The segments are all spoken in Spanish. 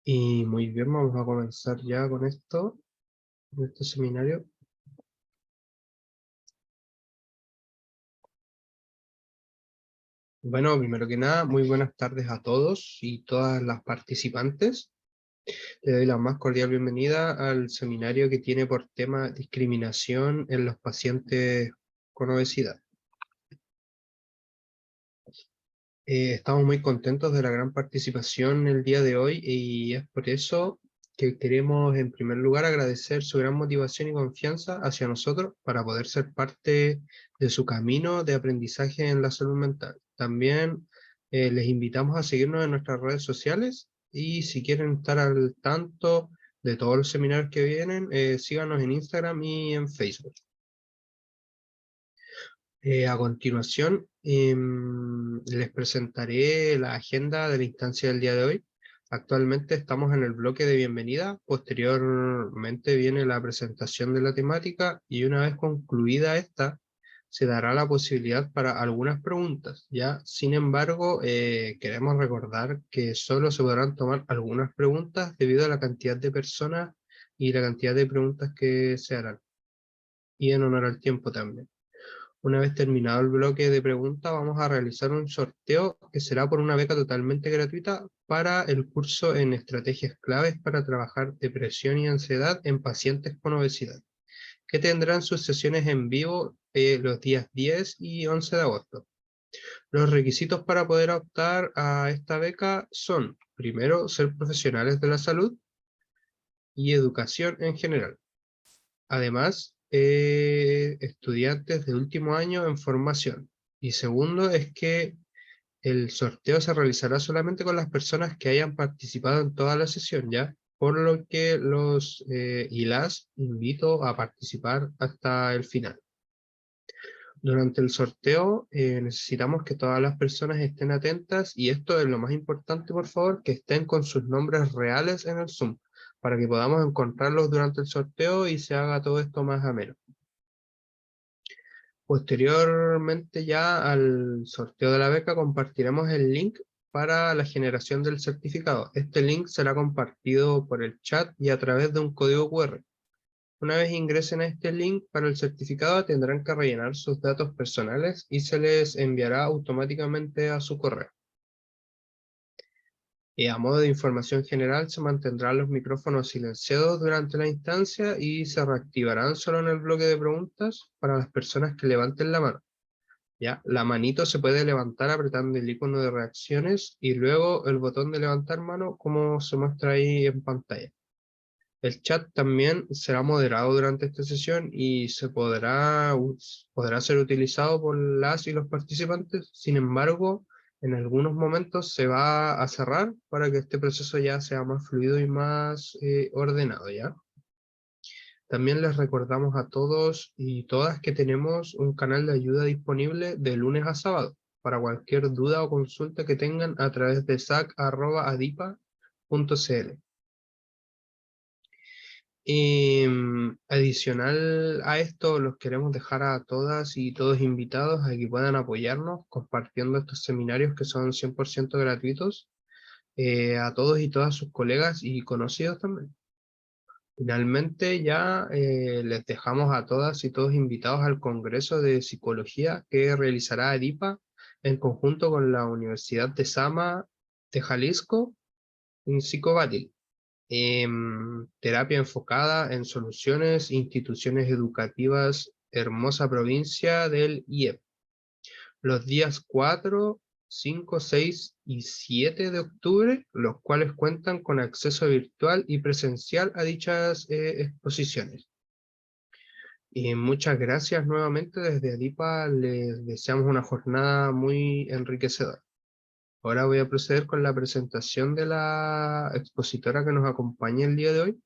Y muy bien, vamos a comenzar ya con este seminario. Bueno, primero que nada, muy buenas tardes a todos y todas las participantes. Le doy la más cordial bienvenida al seminario que tiene por tema discriminación en los pacientes con obesidad. Estamos muy contentos de la gran participación el día de hoy y es por eso que queremos en primer lugar agradecer su gran motivación y confianza hacia nosotros para poder ser parte de su camino de aprendizaje en la salud mental. También les invitamos a seguirnos en nuestras redes sociales y si quieren estar al tanto de todos los seminarios que vienen, síganos en Instagram y en Facebook. A continuación, les presentaré la agenda de la instancia del día de hoy. Actualmente estamos en el bloque de bienvenida, posteriormente viene la presentación de la temática y una vez concluida esta, se dará la posibilidad para algunas preguntas. ¿Ya? Sin embargo, queremos recordar que solo se podrán tomar algunas preguntas debido a la cantidad de personas y la cantidad de preguntas que se harán, y en honor al tiempo también. Una vez terminado el bloque de preguntas, vamos a realizar un sorteo que será por una beca totalmente gratuita para el curso en estrategias claves para trabajar depresión y ansiedad en pacientes con obesidad, que tendrán sus sesiones en vivo los días 10 y 11 de agosto. Los requisitos para poder optar a esta beca son, primero, ser profesionales de la salud y educación en general. Además, estudiantes de último año en formación. Y segundo es que el sorteo se realizará solamente con las personas que hayan participado en toda la sesión, ¿ya? Por lo que los y las invito a participar hasta el final. Durante el sorteo necesitamos que todas las personas estén atentas y esto es lo más importante, por favor, que estén con sus nombres reales en el Zoom, para que podamos encontrarlos durante el sorteo y se haga todo esto más ameno. Posteriormente ya al sorteo de la beca compartiremos el link para la generación del certificado. Este link será compartido por el chat y a través de un código QR. Una vez ingresen a este link para el certificado tendrán que rellenar sus datos personales y se les enviará automáticamente a su correo. A modo de información general, se mantendrán los micrófonos silenciados durante la instancia y se reactivarán solo en el bloque de preguntas para las personas que levanten la mano. ¿Ya? La manito se puede levantar apretando el icono de reacciones y luego el botón de levantar mano como se muestra ahí en pantalla. El chat también será moderado durante esta sesión y podrá ser utilizado por las y los participantes. Sin embargo, en algunos momentos se va a cerrar para que este proceso ya sea más fluido y más ordenado, ¿ya? También les recordamos a todos y todas que tenemos un canal de ayuda disponible de lunes a sábado para cualquier duda o consulta que tengan a través de sac@adipa.cl. Adicional a esto, los queremos dejar a todas y todos invitados a que puedan apoyarnos compartiendo estos seminarios que son 100% gratuitos a todos y todas sus colegas y conocidos también. Finalmente ya les dejamos a todas y todos invitados al Congreso de Psicología que realizará ADIPA en conjunto con la Universidad de Sama de Jalisco en Psicobatil. Terapia enfocada en soluciones, instituciones educativas, hermosa provincia del IEP. Los días 4, 5, 6 y 7 de octubre, los cuales cuentan con acceso virtual y presencial a dichas exposiciones. Y muchas gracias nuevamente desde ADIPA, les deseamos una jornada muy enriquecedora. Ahora voy a proceder con la presentación de la expositora que nos acompaña el día de hoy,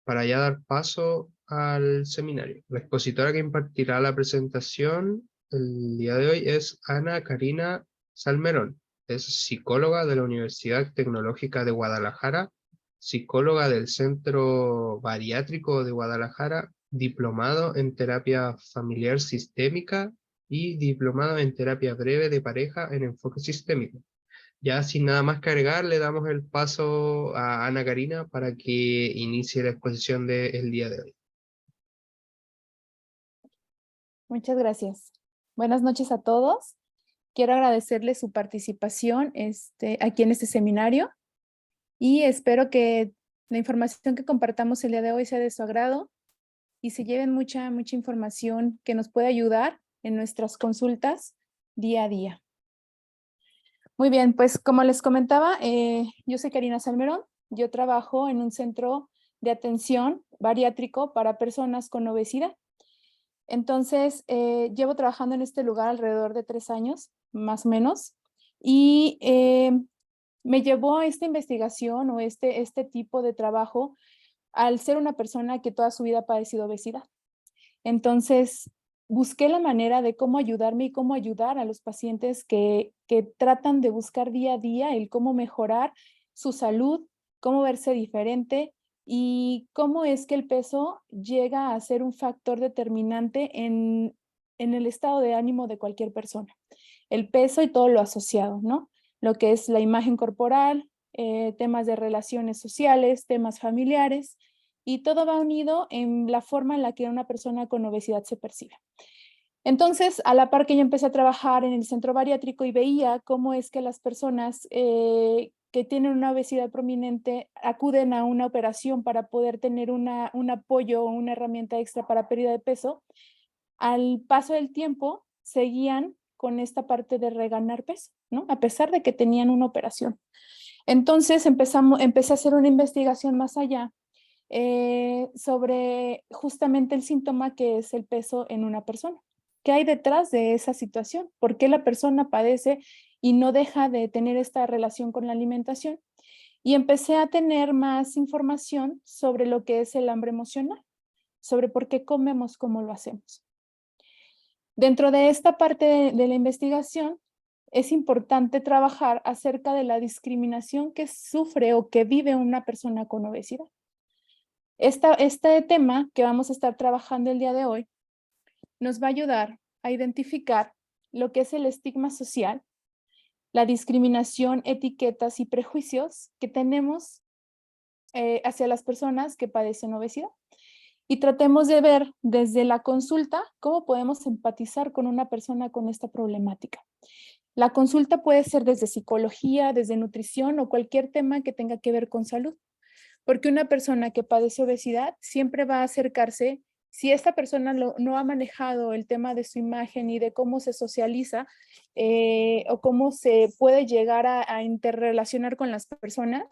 para ya dar paso al seminario. La expositora que impartirá la presentación el día de hoy es Ana Karina Salmerón. Es psicóloga de la Universidad Tecnológica de Guadalajara, psicóloga del Centro Bariátrico de Guadalajara, diplomado en terapia familiar sistémica y diplomado en terapia breve de pareja en enfoque sistémico. Ya sin nada más que agregar, le damos el paso a Ana Karina para que inicie la exposición del día de hoy. Muchas gracias. Buenas noches a todos. Quiero agradecerles su participación aquí en este seminario y espero que la información que compartamos el día de hoy sea de su agrado y se lleven mucha información que nos puede ayudar en nuestras consultas día a día. Muy bien, pues como les comentaba, yo soy Karina Salmerón. Yo trabajo en un centro de atención bariátrico para personas con obesidad. Entonces, llevo trabajando en este lugar alrededor de 3 años, más o menos, y me llevó a esta investigación o este tipo de trabajo al ser una persona que toda su vida ha padecido obesidad. Entonces, busqué la manera de cómo ayudarme y cómo ayudar a los pacientes que tratan de buscar día a día el cómo mejorar su salud, cómo verse diferente y cómo es que el peso llega a ser un factor determinante en el estado de ánimo de cualquier persona. El peso y todo lo asociado, ¿no? Lo que es la imagen corporal, temas de relaciones sociales, temas familiares, y todo va unido en la forma en la que una persona con obesidad se percibe. Entonces, a la par que yo empecé a trabajar en el centro bariátrico y veía cómo es que las personas que tienen una obesidad prominente acuden a una operación para poder tener un apoyo o una herramienta extra para pérdida de peso, al paso del tiempo seguían con esta parte de reganar peso, ¿no? A pesar de que tenían una operación. Entonces empecé a hacer una investigación más allá sobre justamente el síntoma que es el peso en una persona. ¿Qué hay detrás de esa situación? ¿Por qué la persona padece y no deja de tener esta relación con la alimentación? Y empecé a tener más información sobre lo que es el hambre emocional, sobre por qué comemos como lo hacemos. Dentro de esta parte de la investigación, es importante trabajar acerca de la discriminación que sufre o que vive una persona con obesidad. Este tema que vamos a estar trabajando el día de hoy nos va a ayudar a identificar lo que es el estigma social, la discriminación, etiquetas y prejuicios que tenemos hacia las personas que padecen obesidad. Y tratemos de ver desde la consulta cómo podemos empatizar con una persona con esta problemática. La consulta puede ser desde psicología, desde nutrición o cualquier tema que tenga que ver con salud. Porque una persona que padece obesidad siempre va a acercarse, si esta persona no ha manejado el tema de su imagen y de cómo se socializa o cómo se puede llegar a interrelacionar con las personas,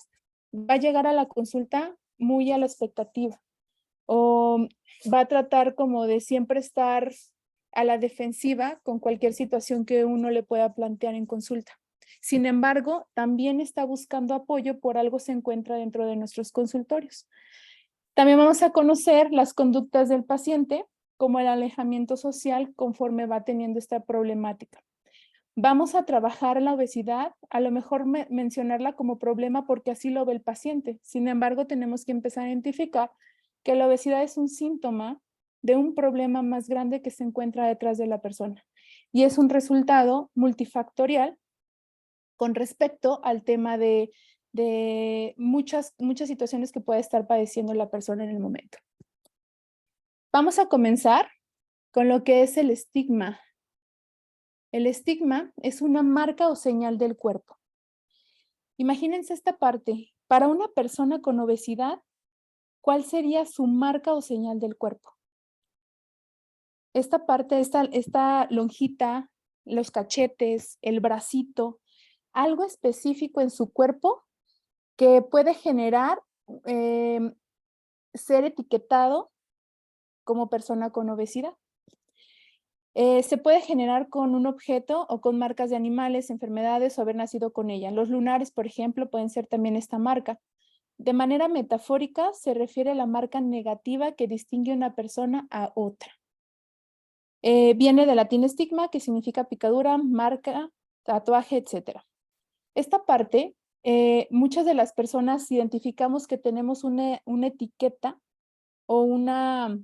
va a llegar a la consulta muy a la expectativa o va a tratar como de siempre estar a la defensiva con cualquier situación que uno le pueda plantear en consulta. Sin embargo, también está buscando apoyo por algo se encuentra dentro de nuestros consultorios. También vamos a conocer las conductas del paciente, como el alejamiento social conforme va teniendo esta problemática. Vamos a trabajar la obesidad, a lo mejor mencionarla como problema porque así lo ve el paciente. Sin embargo, tenemos que empezar a identificar que la obesidad es un síntoma de un problema más grande que se encuentra detrás de la persona. Y es un resultado multifactorial con respecto al tema de muchas situaciones que puede estar padeciendo la persona en el momento. Vamos a comenzar con lo que es el estigma. El estigma es una marca o señal del cuerpo. Imagínense esta parte. Para una persona con obesidad, ¿cuál sería su marca o señal del cuerpo? Esta parte, esta lonjita, los cachetes, el bracito, algo específico en su cuerpo que puede generar ser etiquetado como persona con obesidad. Se puede generar con un objeto o con marcas de animales, enfermedades o haber nacido con ella. Los lunares, por ejemplo, pueden ser también esta marca. De manera metafórica, se refiere a la marca negativa que distingue una persona a otra. Viene del latín estigma, que significa picadura, marca, tatuaje, etc. Esta parte, muchas de las personas identificamos que tenemos una etiqueta o una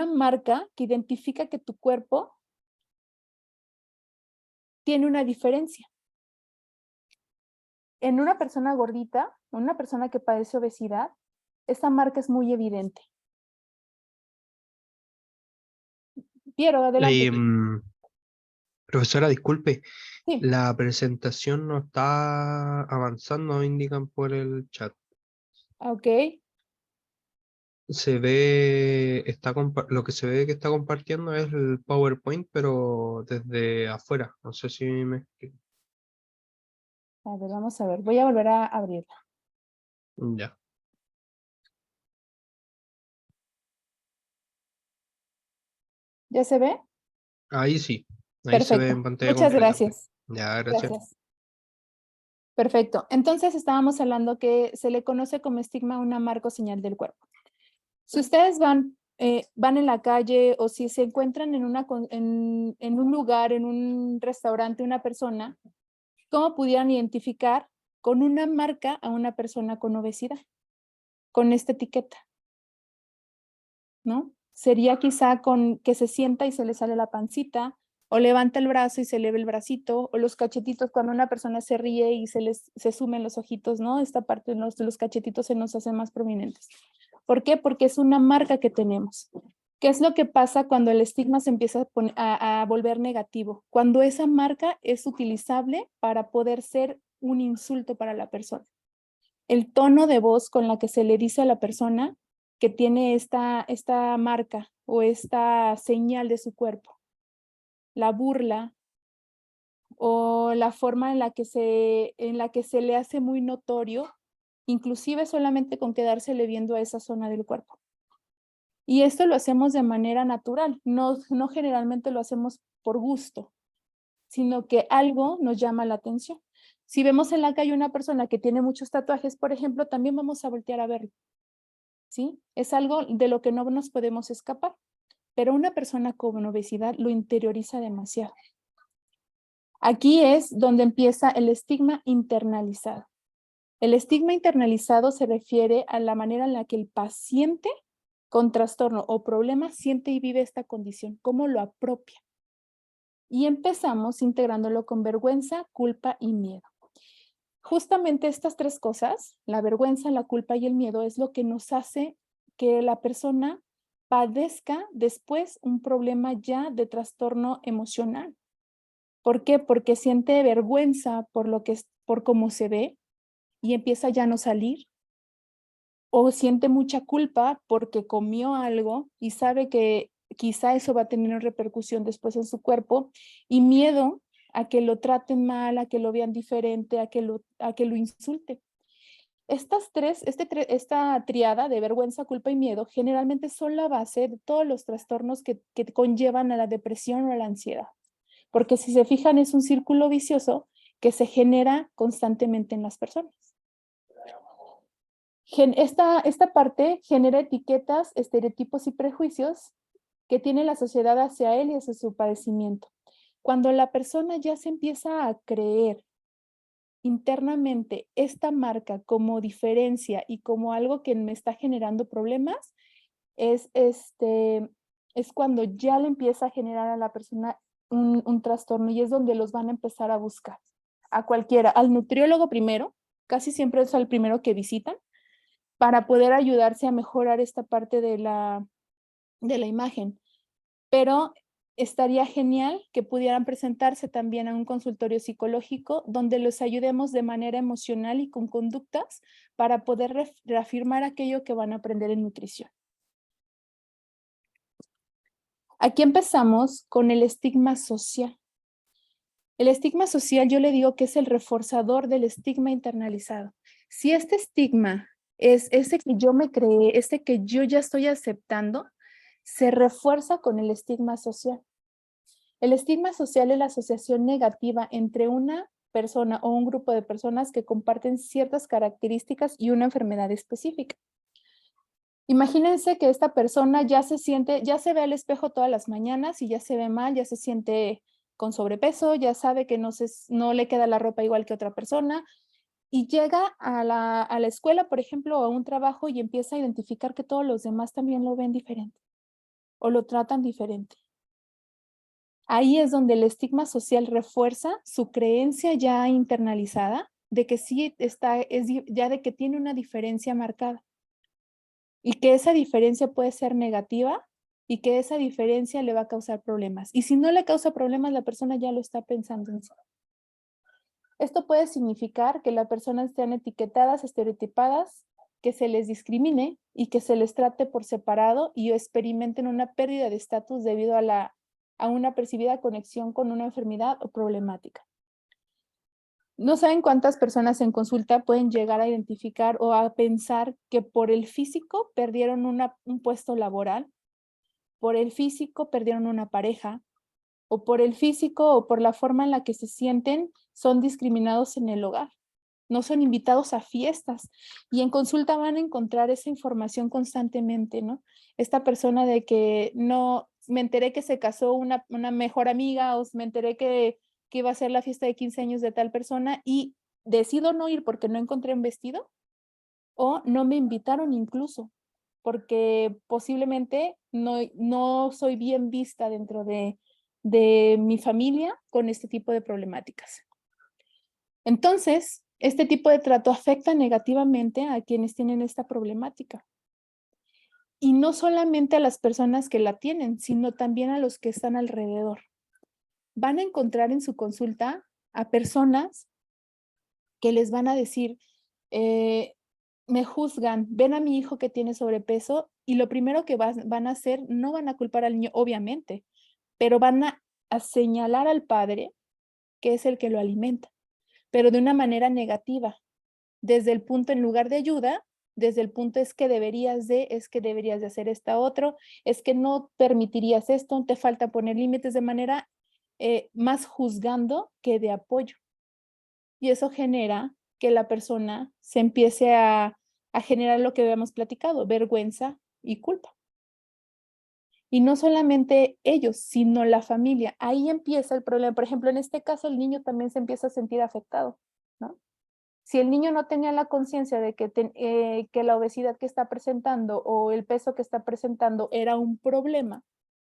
marca que identifica que tu cuerpo tiene una diferencia. En una persona gordita, una persona que padece obesidad, esta marca es muy evidente. Piero, adelante. Profesora, disculpe, Sí, la presentación no está avanzando, indican por el chat. ok. Se ve, lo que se ve que está compartiendo es el PowerPoint, pero desde afuera. No sé si me explico. A ver, vamos a ver. Voy a volver a abrirla. Ya. ¿Ya se ve? Ahí sí. Ahí se ve en Perfecto. pantalla Muchas completa. gracias. Ya, gracias. Gracias. Perfecto. Entonces estábamos hablando que se le conoce como estigma una marca o señal del cuerpo. Si ustedes van en la calle o si se encuentran en un lugar, en un restaurante, una persona, ¿cómo pudieran identificar con una marca a una persona con obesidad? Con esta etiqueta, ¿no? Sería quizá con que se sienta y se le sale la pancita, o levanta el brazo y se le ve el bracito, o los cachetitos cuando una persona se ríe y se sumen los ojitos, ¿no? Esta parte de los cachetitos se nos hacen más prominentes. ¿Por qué? Porque es una marca que tenemos. ¿Qué es lo que pasa cuando el estigma se empieza a volver negativo? Cuando esa marca es utilizable para poder ser un insulto para la persona. El tono de voz con la que se le dice a la persona que tiene esta marca o esta señal de su cuerpo, la burla o la forma en la que se le hace muy notorio, inclusive solamente con quedársele viendo a esa zona del cuerpo. Y esto lo hacemos de manera natural, no generalmente lo hacemos por gusto, sino que algo nos llama la atención. Si vemos en la calle una persona que tiene muchos tatuajes, por ejemplo, también vamos a voltear a verlo, ¿sí? Es algo de lo que no nos podemos escapar, pero una persona con obesidad lo interioriza demasiado. Aquí es donde empieza el estigma internalizado. El estigma internalizado se refiere a la manera en la que el paciente con trastorno o problema siente y vive esta condición, cómo lo apropia. Y empezamos integrándolo con vergüenza, culpa y miedo. Justamente estas tres cosas, la vergüenza, la culpa y el miedo, es lo que nos hace que la persona padezca después un problema ya de trastorno emocional. ¿Por qué? Porque siente vergüenza por cómo se ve y empieza ya a no salir, o siente mucha culpa porque comió algo y sabe que quizá eso va a tener una repercusión después en su cuerpo, y miedo a que lo traten mal, a que lo vean diferente, a que lo insulten. Esta triada de vergüenza, culpa y miedo generalmente son la base de todos los trastornos que conllevan a la depresión o a la ansiedad. Porque si se fijan, es un círculo vicioso que se genera constantemente en las personas. Esta parte genera etiquetas, estereotipos y prejuicios que tiene la sociedad hacia él y hacia su padecimiento. Cuando la persona ya se empieza a creer internamente esta marca como diferencia y como algo que me está generando problemas, es, es cuando ya le empieza a generar a la persona un trastorno, y es donde los van a empezar a buscar. A cualquiera, al nutriólogo primero, casi siempre es el primero que visitan, para poder ayudarse a mejorar esta parte de la imagen. Pero estaría genial que pudieran presentarse también a un consultorio psicológico donde los ayudemos de manera emocional y con conductas para poder reafirmar aquello que van a aprender en nutrición. Aquí empezamos con el estigma social. El estigma social, yo le digo que es el reforzador del estigma internalizado. Si este estigma es ese que yo me creé, ese que yo ya estoy aceptando, se refuerza con el estigma social. El estigma social es la asociación negativa entre una persona o un grupo de personas que comparten ciertas características y una enfermedad específica. Imagínense que esta persona ya se ve al espejo todas las mañanas y ya se ve mal, ya se siente con sobrepeso, ya sabe que no le queda la ropa igual que otra persona, y llega a la escuela, por ejemplo, o a un trabajo, y empieza a identificar que todos los demás también lo ven diferente o lo tratan diferente. Ahí es donde el estigma social refuerza su creencia ya internalizada de que sí ya de que tiene una diferencia marcada y que esa diferencia puede ser negativa y que esa diferencia le va a causar problemas. Y si no le causa problemas, la persona ya lo está pensando en sí. Esto puede significar que las personas sean etiquetadas, estereotipadas, que se les discrimine y que se les trate por separado y experimenten una pérdida de estatus debido a una percibida conexión con una enfermedad o problemática. No saben cuántas personas en consulta pueden llegar a identificar o a pensar que por el físico perdieron un puesto laboral, por el físico perdieron una pareja, o por el físico o por la forma en la que se sienten, son discriminados en el hogar. No son invitados a fiestas y en consulta van a encontrar esa información constantemente, ¿no? Esta persona de que no, me enteré que se casó una mejor amiga o me enteré que iba a ser la fiesta de 15 años de tal persona y decido no ir porque no encontré un vestido o no me invitaron incluso porque posiblemente no soy bien vista dentro de mi familia con este tipo de problemáticas. Entonces, este tipo de trato afecta negativamente a quienes tienen esta problemática. Y no solamente a las personas que la tienen, sino también a los que están alrededor. Van a encontrar en su consulta a personas que les van a decir, me juzgan, ven a mi hijo que tiene sobrepeso y lo primero que van a hacer, no van a culpar al niño, obviamente, pero van a señalar al padre que es el que lo alimenta, pero de una manera negativa, desde el punto en lugar de ayuda, desde el punto es que deberías de hacer esta otro, es que no permitirías esto, te falta poner límites de manera más juzgando que de apoyo. Y eso genera que la persona se empiece a generar lo que habíamos platicado, vergüenza y culpa. Y no solamente ellos, sino la familia. Ahí empieza el problema. Por ejemplo, en este caso, el niño también se empieza a sentir afectado, ¿no? Si el niño no tenía la conciencia de que la obesidad que está presentando o el peso que está presentando era un problema,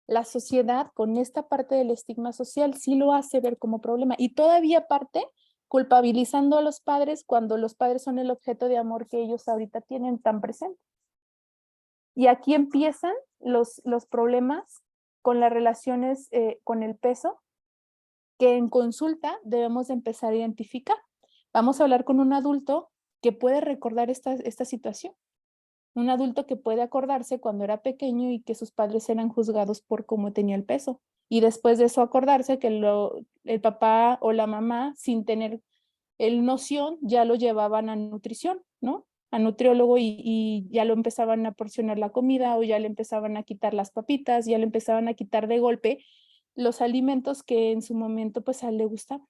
la sociedad con esta parte del estigma social sí lo hace ver como problema. Y todavía aparte, culpabilizando a los padres cuando los padres son el objeto de amor que ellos ahorita tienen tan presente. Y aquí empiezan los problemas con las relaciones con el peso, que en consulta debemos de empezar a identificar. Vamos a hablar con un adulto que puede recordar esta situación. Un adulto que puede acordarse cuando era pequeño y que sus padres eran juzgados por cómo tenía el peso. Y después de eso acordarse que el papá o la mamá, sin tener el noción, ya lo llevaban a nutrición, ¿no? A nutriólogo y ya lo empezaban a porcionar la comida o ya le empezaban a quitar las papitas, ya le empezaban a quitar de golpe los alimentos que en su momento pues a él le gustaban.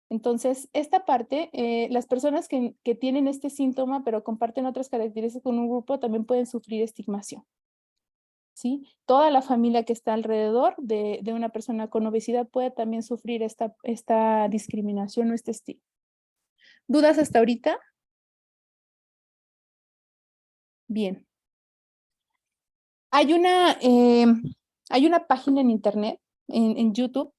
Entonces, esta parte, las personas que tienen este síntoma pero comparten otras características con un grupo también pueden sufrir estigmación, ¿sí? Toda la familia que está alrededor de una persona con obesidad puede también sufrir esta discriminación o este estigma. ¿Dudas hasta ahorita? Bien. Hay una página en internet, en YouTube,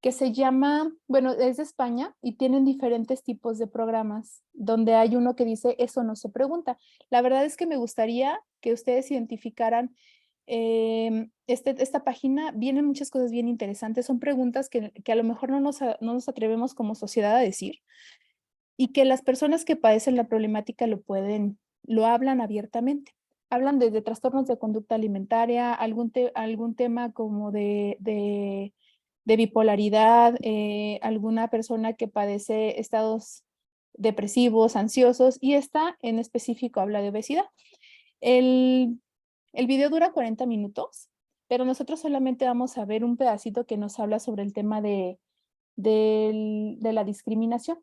que se llama, bueno, es de España y tienen diferentes tipos de programas, donde hay uno que dice, eso no se pregunta. La verdad es que me gustaría que ustedes identificaran esta página, vienen muchas cosas bien interesantes, son preguntas que a lo mejor no nos atrevemos como sociedad a decir y que las personas que padecen la problemática lo hablan abiertamente. Hablan desde trastornos de conducta alimentaria, algún tema como de bipolaridad, alguna persona que padece estados depresivos, ansiosos, y esta en específico habla de obesidad. El, el video dura 40 minutos, pero nosotros solamente vamos a ver un pedacito que nos habla sobre el tema de la discriminación.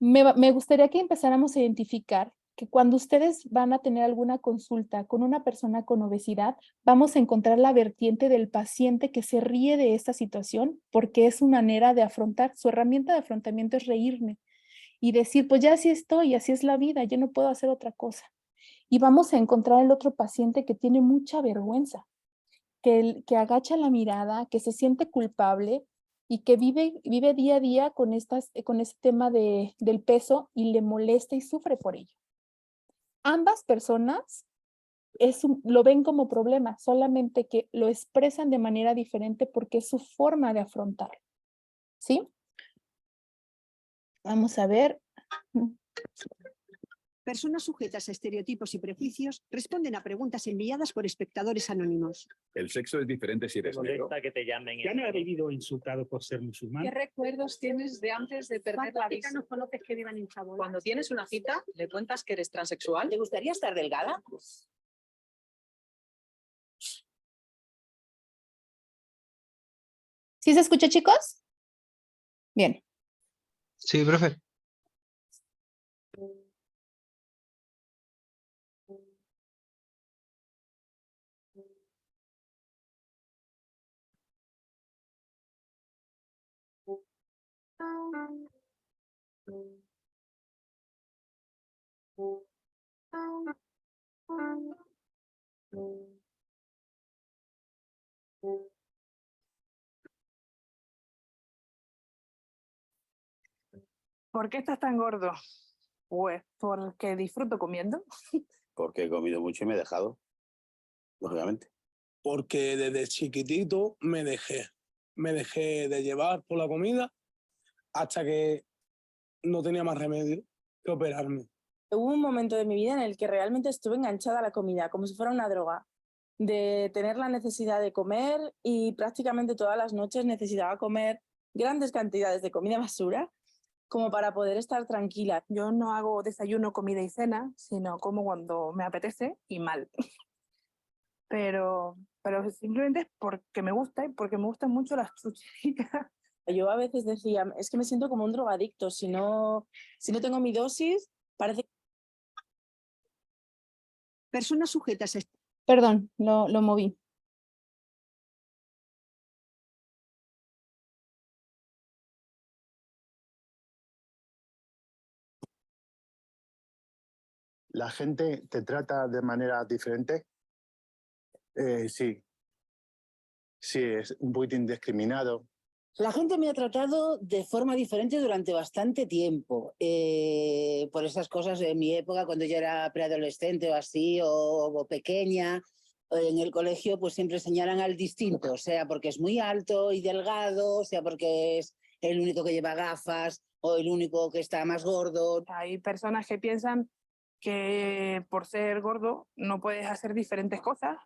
Me gustaría que empezáramos a identificar que cuando ustedes van a tener alguna consulta con una persona con obesidad, vamos a encontrar la vertiente del paciente que se ríe de esta situación porque es su manera de afrontar, su herramienta de afrontamiento es reírme y decir, pues ya así estoy, así es la vida, yo no puedo hacer otra cosa. Y vamos a encontrar el otro paciente que tiene mucha vergüenza, que agacha la mirada, que se siente culpable y que vive día a día con este tema del peso y le molesta y sufre por ello. Ambas personas lo ven como problema, solamente que lo expresan de manera diferente porque es su forma de afrontarlo, ¿sí? Vamos a ver. Personas sujetas a estereotipos y prejuicios responden a preguntas enviadas por espectadores anónimos. El sexo es diferente si eres negro. Molesta que te llamen. ¿Ya no ha vivido insultado por ser musulmán? ¿Qué recuerdos tienes de antes de perder la vista? ¿Cuántos conoces que vivan en Chabola? Cuando tienes una cita, ¿le cuentas que eres transexual? ¿Te gustaría estar delgada? ¿Sí se escucha, chicos? Bien. Sí, profe. ¿Por qué estás tan gordo? Pues porque disfruto comiendo. Porque he comido mucho y me he dejado, lógicamente. Porque desde chiquitito me dejé de llevar por la comida hasta que no tenía más remedio que operarme. Hubo un momento de mi vida en el que realmente estuve enganchada a la comida, como si fuera una droga, de tener la necesidad de comer y prácticamente todas las noches necesitaba comer grandes cantidades de comida basura como para poder estar tranquila. Yo no hago desayuno, comida y cena, sino como cuando me apetece y mal. Pero simplemente es porque me gusta y porque me gustan mucho las chucherías. Yo a veces decía, es que me siento como un drogadicto, si no tengo mi dosis, parece... Personas sujetas a Perdón, lo moví. ¿La gente te trata de manera diferente? Sí. Sí, es un poquito indiscriminado. La gente me ha tratado de forma diferente durante bastante tiempo. Por esas cosas en mi época, cuando yo era preadolescente o así, o pequeña, en el colegio pues siempre señalan al distinto, sea porque es muy alto y delgado, sea porque es el único que lleva gafas o el único que está más gordo. Hay personas que piensan que por ser gordo no puedes hacer diferentes cosas.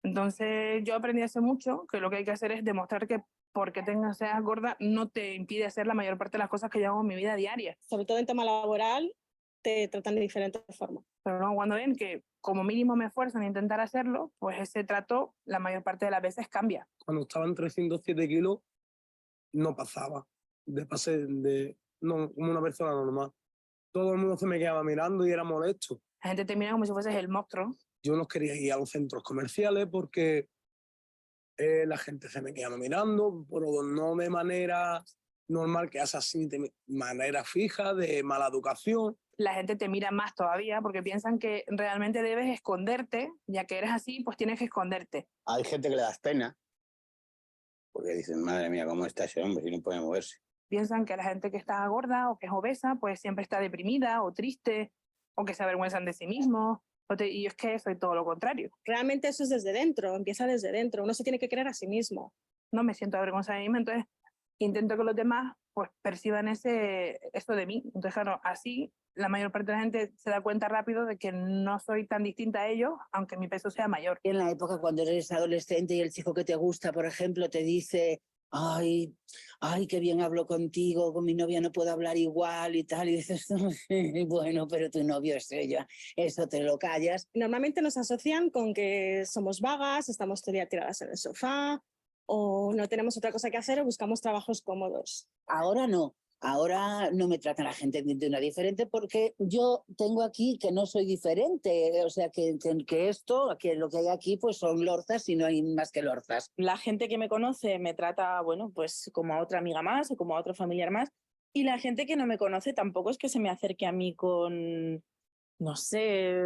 Entonces yo aprendí hace mucho que lo que hay que hacer es demostrar que porque seas gorda no te impide hacer la mayor parte de las cosas que yo hago en mi vida diaria. Sobre todo en tema laboral, te tratan de diferentes formas. Pero no, cuando ven que como mínimo me esfuerzo en intentar hacerlo, pues ese trato la mayor parte de las veces cambia. Cuando estaba en 307 kilos, no pasaba no, como una persona normal. Todo el mundo se me quedaba mirando y era molesto. La gente te mira como si fueses el monstruo. Yo no quería ir a los centros comerciales porque la gente se me quedaba mirando, pero no de manera normal, que es así, de manera fija, de mala educación. La gente te mira más todavía porque piensan que realmente debes esconderte, ya que eres así, pues tienes que esconderte. Hay gente que le das pena, porque dicen, madre mía, ¿cómo está ese hombre si no puede moverse? Piensan que la gente que está gorda o que es obesa, pues siempre está deprimida o triste, o que se avergüenzan de sí mismos. Y yo es que soy todo lo contrario. Realmente eso es desde dentro, empieza desde dentro. Uno se tiene que creer a sí mismo. No me siento avergonzada de mí misma, entonces intento que los demás pues perciban eso de mí. Entonces, claro, así la mayor parte de la gente se da cuenta rápido de que no soy tan distinta a ellos, aunque mi peso sea mayor. En la época cuando eres adolescente y el chico que te gusta, por ejemplo, te dice, ay, qué bien hablo contigo, con mi novia no puedo hablar igual y tal, y dices, bueno, pero tu novio es ella, eso te lo callas. Normalmente nos asocian con que somos vagas, estamos todo el día tiradas en el sofá, o no tenemos otra cosa que hacer o buscamos trabajos cómodos. Ahora no me trata la gente de una diferente porque yo tengo aquí que no soy diferente, o sea que lo que hay aquí pues son lorzas y no hay más que lorzas. La gente que me conoce me trata, bueno, pues como a otra amiga más o como a otro familiar más, y la gente que no me conoce tampoco es que se me acerque a mí con, no sé,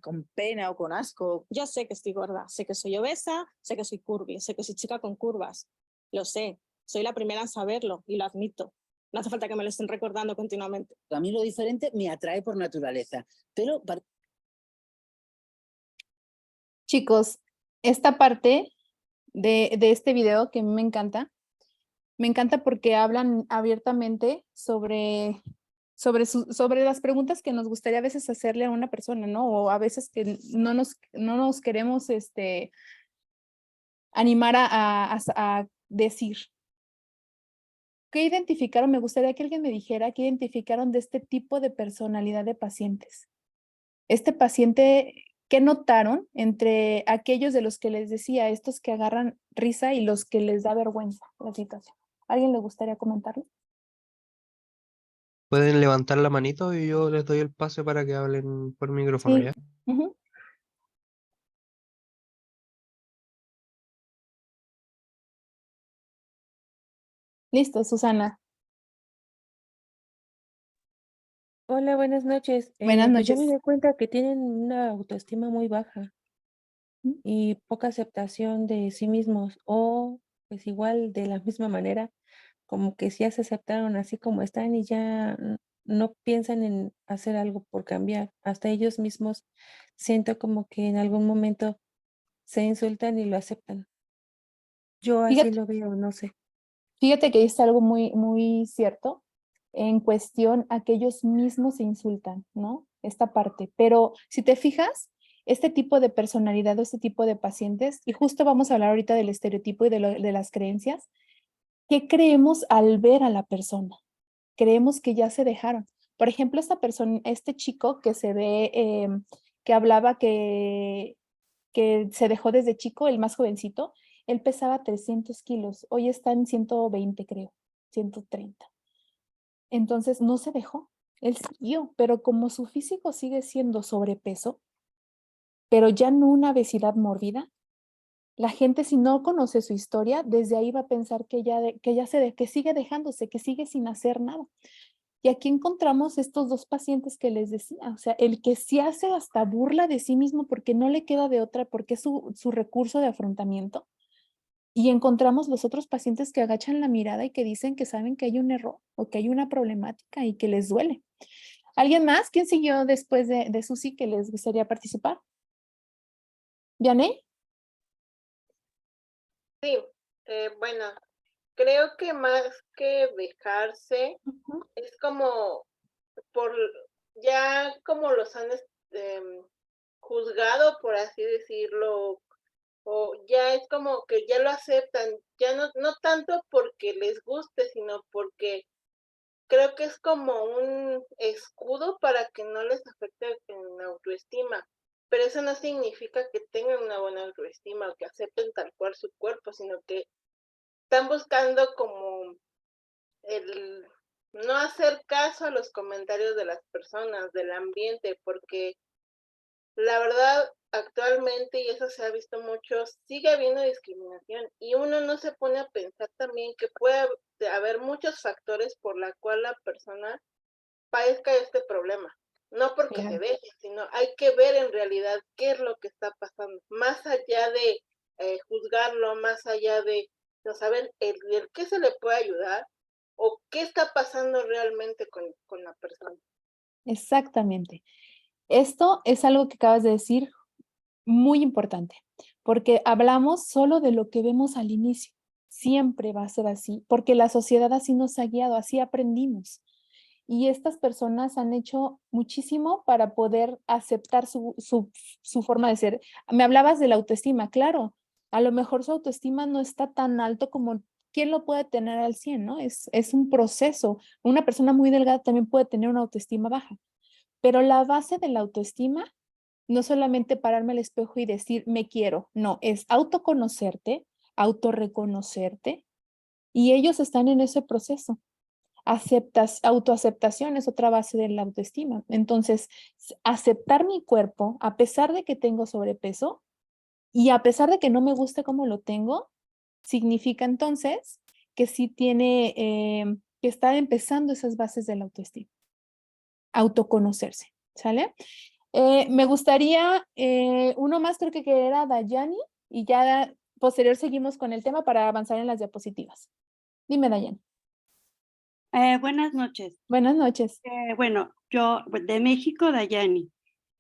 con pena o con asco. Yo sé que estoy gorda, sé que soy obesa, sé que soy curvy, sé que soy chica con curvas, lo sé. soy la primera en saberlo y lo admito. No hace falta que me lo estén recordando continuamente. A mí lo diferente me atrae por naturaleza, pero Chicos, esta parte de este video que a mí me encanta porque hablan abiertamente sobre las preguntas que nos gustaría a veces hacerle a una persona, ¿no? O a veces que no nos queremos animar a decir. ¿Qué identificaron? Me gustaría que alguien me dijera qué identificaron de este tipo de personalidad de pacientes. Este paciente, ¿qué notaron entre aquellos de los que les decía, estos que agarran risa y los que les da vergüenza la situación? ¿Alguien le gustaría comentarlo? Pueden levantar la manito y yo les doy el pase para que hablen por micrófono, Sí. ¿ya? Ujú. Listo, Susana. Hola, buenas noches. Buenas Pues yo me noches. doy cuenta que tienen una autoestima muy baja y poca aceptación de sí mismos, o pues igual de la misma manera, como que ya se aceptaron así como están y ya no piensan en hacer algo por cambiar. Hasta ellos mismos siento como que en algún momento se insultan y lo aceptan. Yo así Fíjate, lo veo, no sé. fíjate que es algo muy, muy cierto en cuestión a que ellos mismos se insultan, ¿no? Esta parte. Pero si te fijas, este tipo de personalidad o este tipo de pacientes, y justo vamos a hablar ahorita del estereotipo y de las creencias, ¿qué creemos al ver a la persona? Creemos que ya se dejaron. Por ejemplo, esta persona, este chico que se ve, que hablaba que se dejó desde chico, el más jovencito, él pesaba 300 kilos, hoy está en 120 creo, 130. Entonces no se dejó, él siguió, pero como su físico sigue siendo sobrepeso, pero ya no una obesidad mórbida, la gente si no conoce su historia, desde ahí va a pensar que sigue dejándose, que sigue sin hacer nada. Y aquí encontramos estos dos pacientes que les decía, o sea, el que sí hace hasta burla de sí mismo porque no le queda de otra, porque es su recurso de afrontamiento. Y encontramos los otros pacientes que agachan la mirada y que dicen que saben que hay un error o que hay una problemática y que les duele. ¿Alguien más? ¿Quién siguió después de Susi que les gustaría participar? ¿Vianey? Sí, bueno, creo que más que dejarse, es como por ya como los han juzgado, por así decirlo, o ya es como que ya lo aceptan, ya no tanto porque les guste, sino porque creo que es como un escudo para que no les afecte en la autoestima. Pero eso no significa que tengan una buena autoestima o que acepten tal cual su cuerpo, sino que están buscando como el no hacer caso a los comentarios de las personas, del ambiente, porque la verdad actualmente, y eso se ha visto mucho, sigue habiendo discriminación y uno no se pone a pensar también que puede haber muchos factores por la cual la persona padezca este problema. No porque se deje, sino hay que ver en realidad qué es lo que está pasando, más allá de juzgarlo, más allá de no saber el qué se le puede ayudar o qué está pasando realmente con la persona. Exactamente. Esto es algo que acabas de decir muy importante, porque hablamos solo de lo que vemos al inicio. Siempre va a ser así, porque la sociedad así nos ha guiado, así aprendimos. Y estas personas han hecho muchísimo para poder aceptar su forma de ser. Me hablabas de la autoestima, claro, a lo mejor su autoestima no está tan alto como quién lo puede tener al 100, ¿no? Es un proceso. Una persona muy delgada también puede tener una autoestima baja, pero la base de la autoestima no solamente pararme al espejo y decir me quiero, no, es autoconocerte, autorreconocerte, y ellos están en ese proceso. Autoaceptación es otra base de la autoestima. Entonces, aceptar mi cuerpo a pesar de que tengo sobrepeso y a pesar de que no me guste cómo lo tengo, significa entonces que sí tiene, que está empezando esas bases de la autoestima. Autoconocerse, ¿sale? Me gustaría, uno más creo que era Dayani y ya posterior seguimos con el tema para avanzar en las diapositivas. Dime, Dayana. Buenas noches. Buenas noches. Bueno, yo de México, Dayani.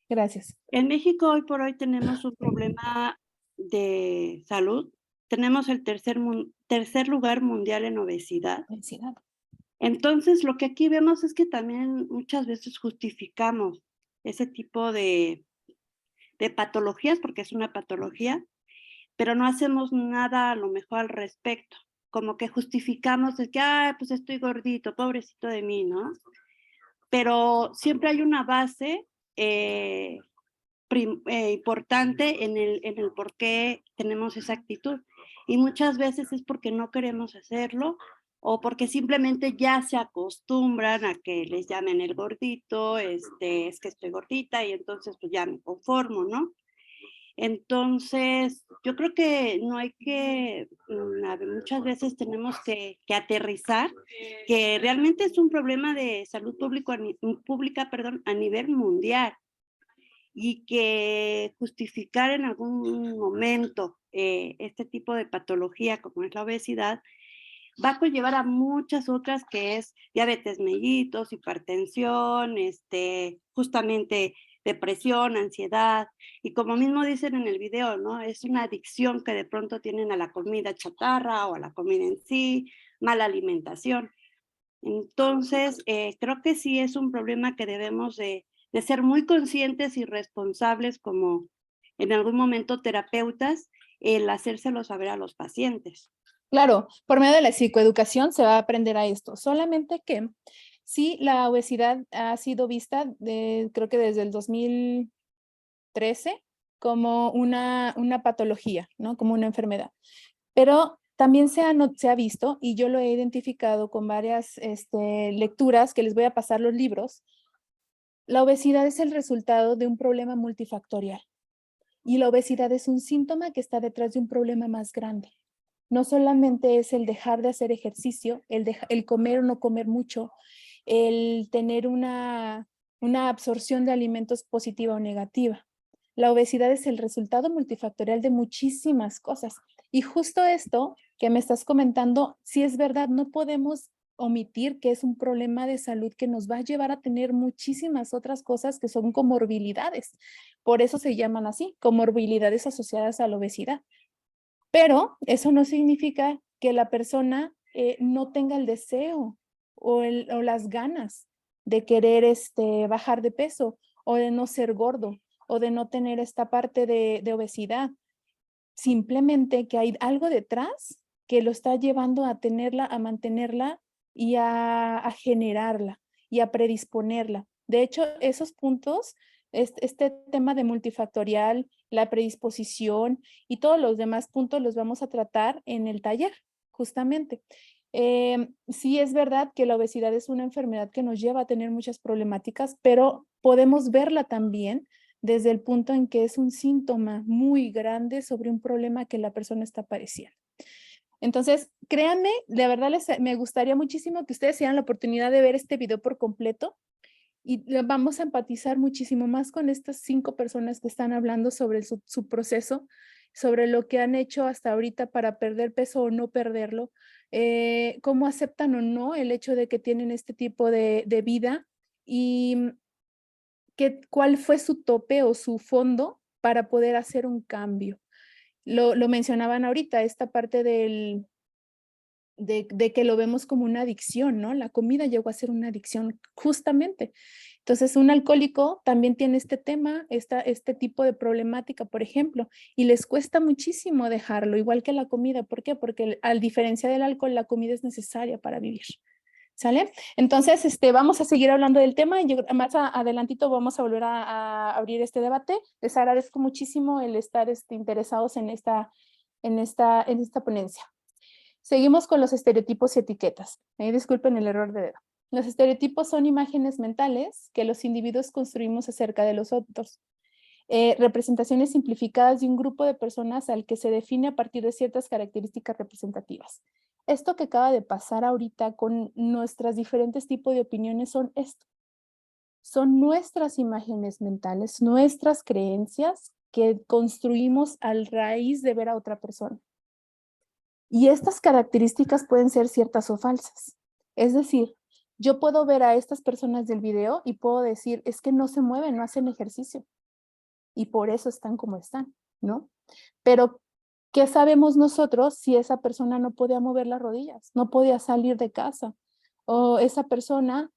Gracias. En México hoy por hoy tenemos un problema de salud. Tenemos el tercer lugar mundial en obesidad. Obesidad. Entonces, lo que aquí vemos es que también muchas veces justificamos ese tipo de patologías, porque es una patología, pero no hacemos nada a lo mejor al respecto. Como que justificamos el que, pues estoy gordito, pobrecito de mí, ¿no? Pero siempre hay una base importante en el por qué tenemos esa actitud. Y muchas veces es porque no queremos hacerlo o porque simplemente ya se acostumbran a que les llamen el gordito, es que estoy gordita y entonces pues ya me conformo, ¿no? Entonces, yo creo que no hay que, muchas veces tenemos que aterrizar que realmente es un problema de salud pública a nivel mundial y que justificar en algún momento este tipo de patología como es la obesidad va a conllevar a muchas otras que es diabetes mellitus, hipertensión, justamente depresión, ansiedad, y como mismo dicen en el video, ¿no? Es una adicción que de pronto tienen a la comida chatarra o a la comida en sí, mala alimentación. Entonces, creo que sí es un problema que debemos de ser muy conscientes y responsables como en algún momento terapeutas, el hacérselo saber a los pacientes. Claro, por medio de la psicoeducación se va a aprender a esto, solamente que sí, la obesidad ha sido vista, creo que desde el 2013, como una patología, ¿no? Como una enfermedad. Pero también se ha visto, y yo lo he identificado con varias lecturas, que les voy a pasar los libros, la obesidad es el resultado de un problema multifactorial. Y la obesidad es un síntoma que está detrás de un problema más grande. No solamente es el dejar de hacer ejercicio, el comer o no comer mucho, el tener una absorción de alimentos positiva o negativa. La obesidad es el resultado multifactorial de muchísimas cosas. Y justo esto que me estás comentando, sí es verdad, no podemos omitir que es un problema de salud que nos va a llevar a tener muchísimas otras cosas que son comorbilidades. Por eso se llaman así, comorbilidades asociadas a la obesidad. Pero eso no significa que la persona no tenga el deseo o las ganas de querer bajar de peso o de no ser gordo o de no tener esta parte de obesidad. Simplemente que hay algo detrás que lo está llevando a tenerla, a mantenerla y a generarla y a predisponerla. De hecho, esos puntos, este tema de multifactorial, la predisposición y todos los demás puntos los vamos a tratar en el taller, justamente. Sí es verdad que la obesidad es una enfermedad que nos lleva a tener muchas problemáticas, pero podemos verla también desde el punto en que es un síntoma muy grande sobre un problema que la persona está padeciendo. Entonces, créanme, de verdad me gustaría muchísimo que ustedes tengan la oportunidad de ver este video por completo y vamos a empatizar muchísimo más con estas 5 personas que están hablando sobre su proceso, sobre lo que han hecho hasta ahorita para perder peso o no perderlo, cómo aceptan o no el hecho de que tienen este tipo de vida y cuál fue su tope o su fondo para poder hacer un cambio. Lo mencionaban ahorita, esta parte de que lo vemos como una adicción, ¿no? La comida llegó a ser una adicción, justamente. Entonces, un alcohólico también tiene este tema, este tipo de problemática, por ejemplo, y les cuesta muchísimo dejarlo, igual que la comida. ¿Por qué? Porque a diferencia del alcohol, la comida es necesaria para vivir. ¿Sale? Entonces, vamos a seguir hablando del tema y más adelantito vamos a volver a abrir este debate. Les agradezco muchísimo el estar interesados en esta ponencia. Seguimos con los estereotipos y etiquetas. Disculpen el error de dedo. Los estereotipos son imágenes mentales que los individuos construimos acerca de los otros. Representaciones simplificadas de un grupo de personas al que se define a partir de ciertas características representativas. Esto que acaba de pasar ahorita con nuestros diferentes tipos de opiniones son esto. Son nuestras imágenes mentales, nuestras creencias que construimos a raíz de ver a otra persona. Y estas características pueden ser ciertas o falsas. Es decir, yo puedo ver a estas personas del video y puedo decir, es que no se mueven, no hacen ejercicio. Y por eso están como están, ¿no? Pero, ¿qué sabemos nosotros si esa persona no podía mover las rodillas, no podía salir de casa? O esa persona,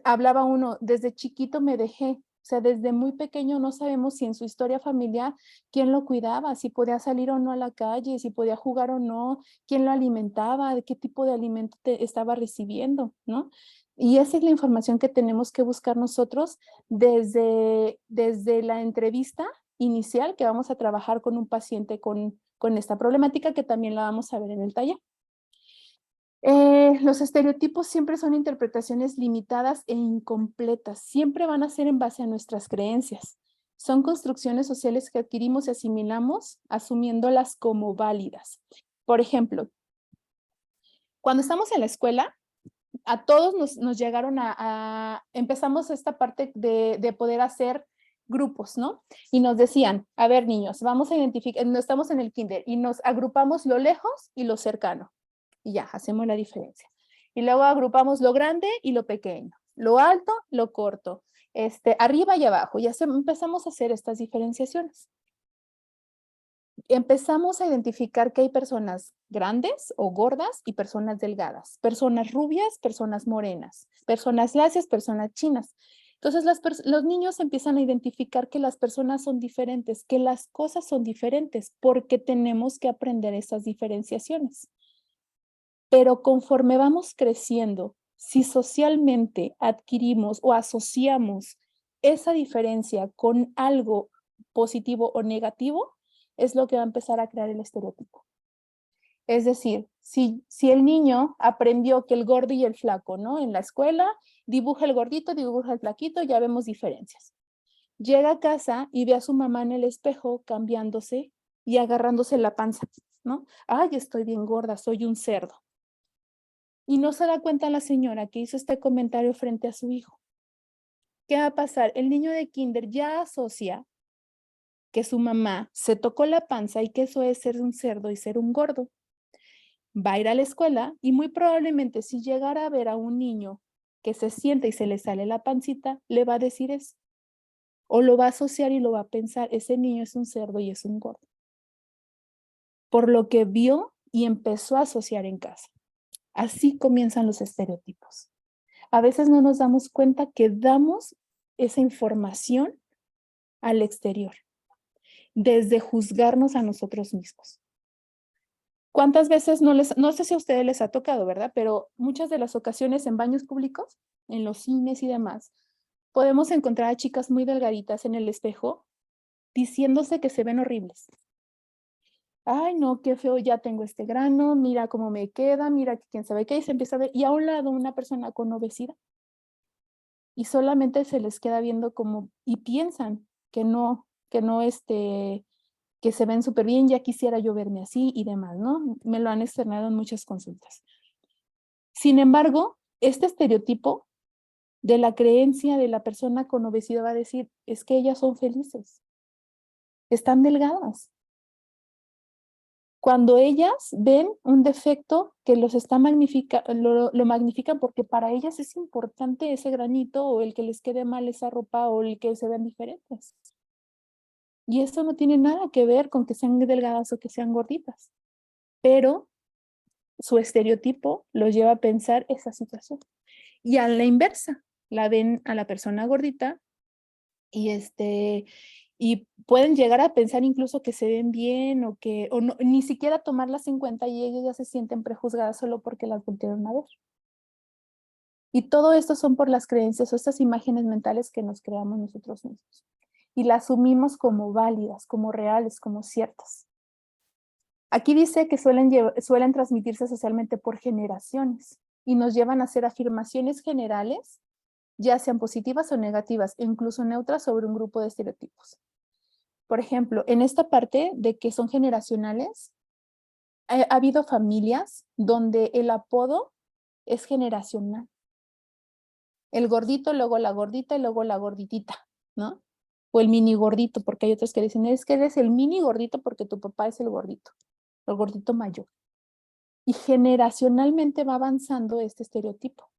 hablaba uno, desde chiquito me dejé. O sea, desde muy pequeño no sabemos si en su historia familiar quién lo cuidaba, si podía salir o no a la calle, si podía jugar o no, quién lo alimentaba, de qué tipo de alimento estaba recibiendo, ¿no? Y esa es la información que tenemos que buscar nosotros desde la entrevista inicial que vamos a trabajar con un paciente con esta problemática, que también la vamos a ver en el taller. Los estereotipos siempre son interpretaciones limitadas e incompletas. Siempre van a ser en base a nuestras creencias. Son construcciones sociales que adquirimos y asimilamos, asumiéndolas como válidas. Por ejemplo, cuando estamos en la escuela, a todos nos llegaron empezamos esta parte de poder hacer grupos, ¿no? Y nos decían, a ver, niños, vamos a identificar, no estamos en el kinder, y nos agrupamos lo lejos y lo cercano. Y ya, hacemos la diferencia. Y luego agrupamos lo grande y lo pequeño, lo alto, lo corto, arriba y abajo. Ya empezamos a hacer estas diferenciaciones. Empezamos a identificar que hay personas grandes o gordas y personas delgadas, personas rubias, personas morenas, personas lacias, personas chinas. Entonces los niños empiezan a identificar que las personas son diferentes, que las cosas son diferentes, porque tenemos que aprender esas diferenciaciones. Pero conforme vamos creciendo, si socialmente adquirimos o asociamos esa diferencia con algo positivo o negativo, es lo que va a empezar a crear el estereotipo. Es decir, si el niño aprendió que el gordo y el flaco, ¿no? En la escuela, dibuja el gordito, dibuja el flaquito, ya vemos diferencias. Llega a casa y ve a su mamá en el espejo cambiándose y agarrándose la panza, ¿no? Ay, estoy bien gorda, soy un cerdo. Y no se da cuenta la señora que hizo este comentario frente a su hijo. ¿Qué va a pasar? El niño de kinder ya asocia que su mamá se tocó la panza y que eso es ser un cerdo y ser un gordo. Va a ir a la escuela y muy probablemente si llegara a ver a un niño que se sienta y se le sale la pancita, le va a decir eso. O lo va a asociar y lo va a pensar, ese niño es un cerdo y es un gordo. Por lo que vio y empezó a asociar en casa. Así comienzan los estereotipos. A veces no nos damos cuenta que damos esa información al exterior, desde juzgarnos a nosotros mismos. ¿Cuántas veces no sé si a ustedes les ha tocado, ¿verdad? Pero muchas de las ocasiones en baños públicos, en los cines y demás, podemos encontrar a chicas muy delgaditas en el espejo diciéndose que se ven horribles. Ay, no, qué feo, ya tengo este grano, mira cómo me queda, mira que quién sabe qué, y se empieza a ver, y a un lado una persona con obesidad. Y solamente se les queda viendo como, y piensan que se ven súper bien, ya quisiera yo verme así y demás, ¿no? Me lo han externado en muchas consultas. Sin embargo, este estereotipo de la creencia de la persona con obesidad va a decir, es que ellas son felices, están delgadas. Cuando ellas ven un defecto que los está lo magnifican porque para ellas es importante ese granito o el que les quede mal esa ropa o el que se vean diferentes. Y eso no tiene nada que ver con que sean delgadas o que sean gorditas. Pero su estereotipo los lleva a pensar esa situación. Y a la inversa, la ven a la persona gordita y pueden llegar a pensar incluso que se ven bien o no, ni siquiera tomarlas en cuenta y ellos ya se sienten prejuzgadas solo porque las voltearon a ver. Y todo esto son por las creencias o estas imágenes mentales que nos creamos nosotros mismos. Y las asumimos como válidas, como reales, como ciertas. Aquí dice que suelen transmitirse socialmente por generaciones y nos llevan a hacer afirmaciones generales, ya sean positivas o negativas, e incluso neutras sobre un grupo de estereotipos. Por ejemplo, en esta parte de que son generacionales, ha habido familias donde el apodo es generacional. El gordito, luego la gordita y luego la gorditita, ¿no? O el mini gordito, porque hay otros que dicen, es que eres el mini gordito porque tu papá es el gordito. el gordito mayor. Y generacionalmente va avanzando este estereotipo.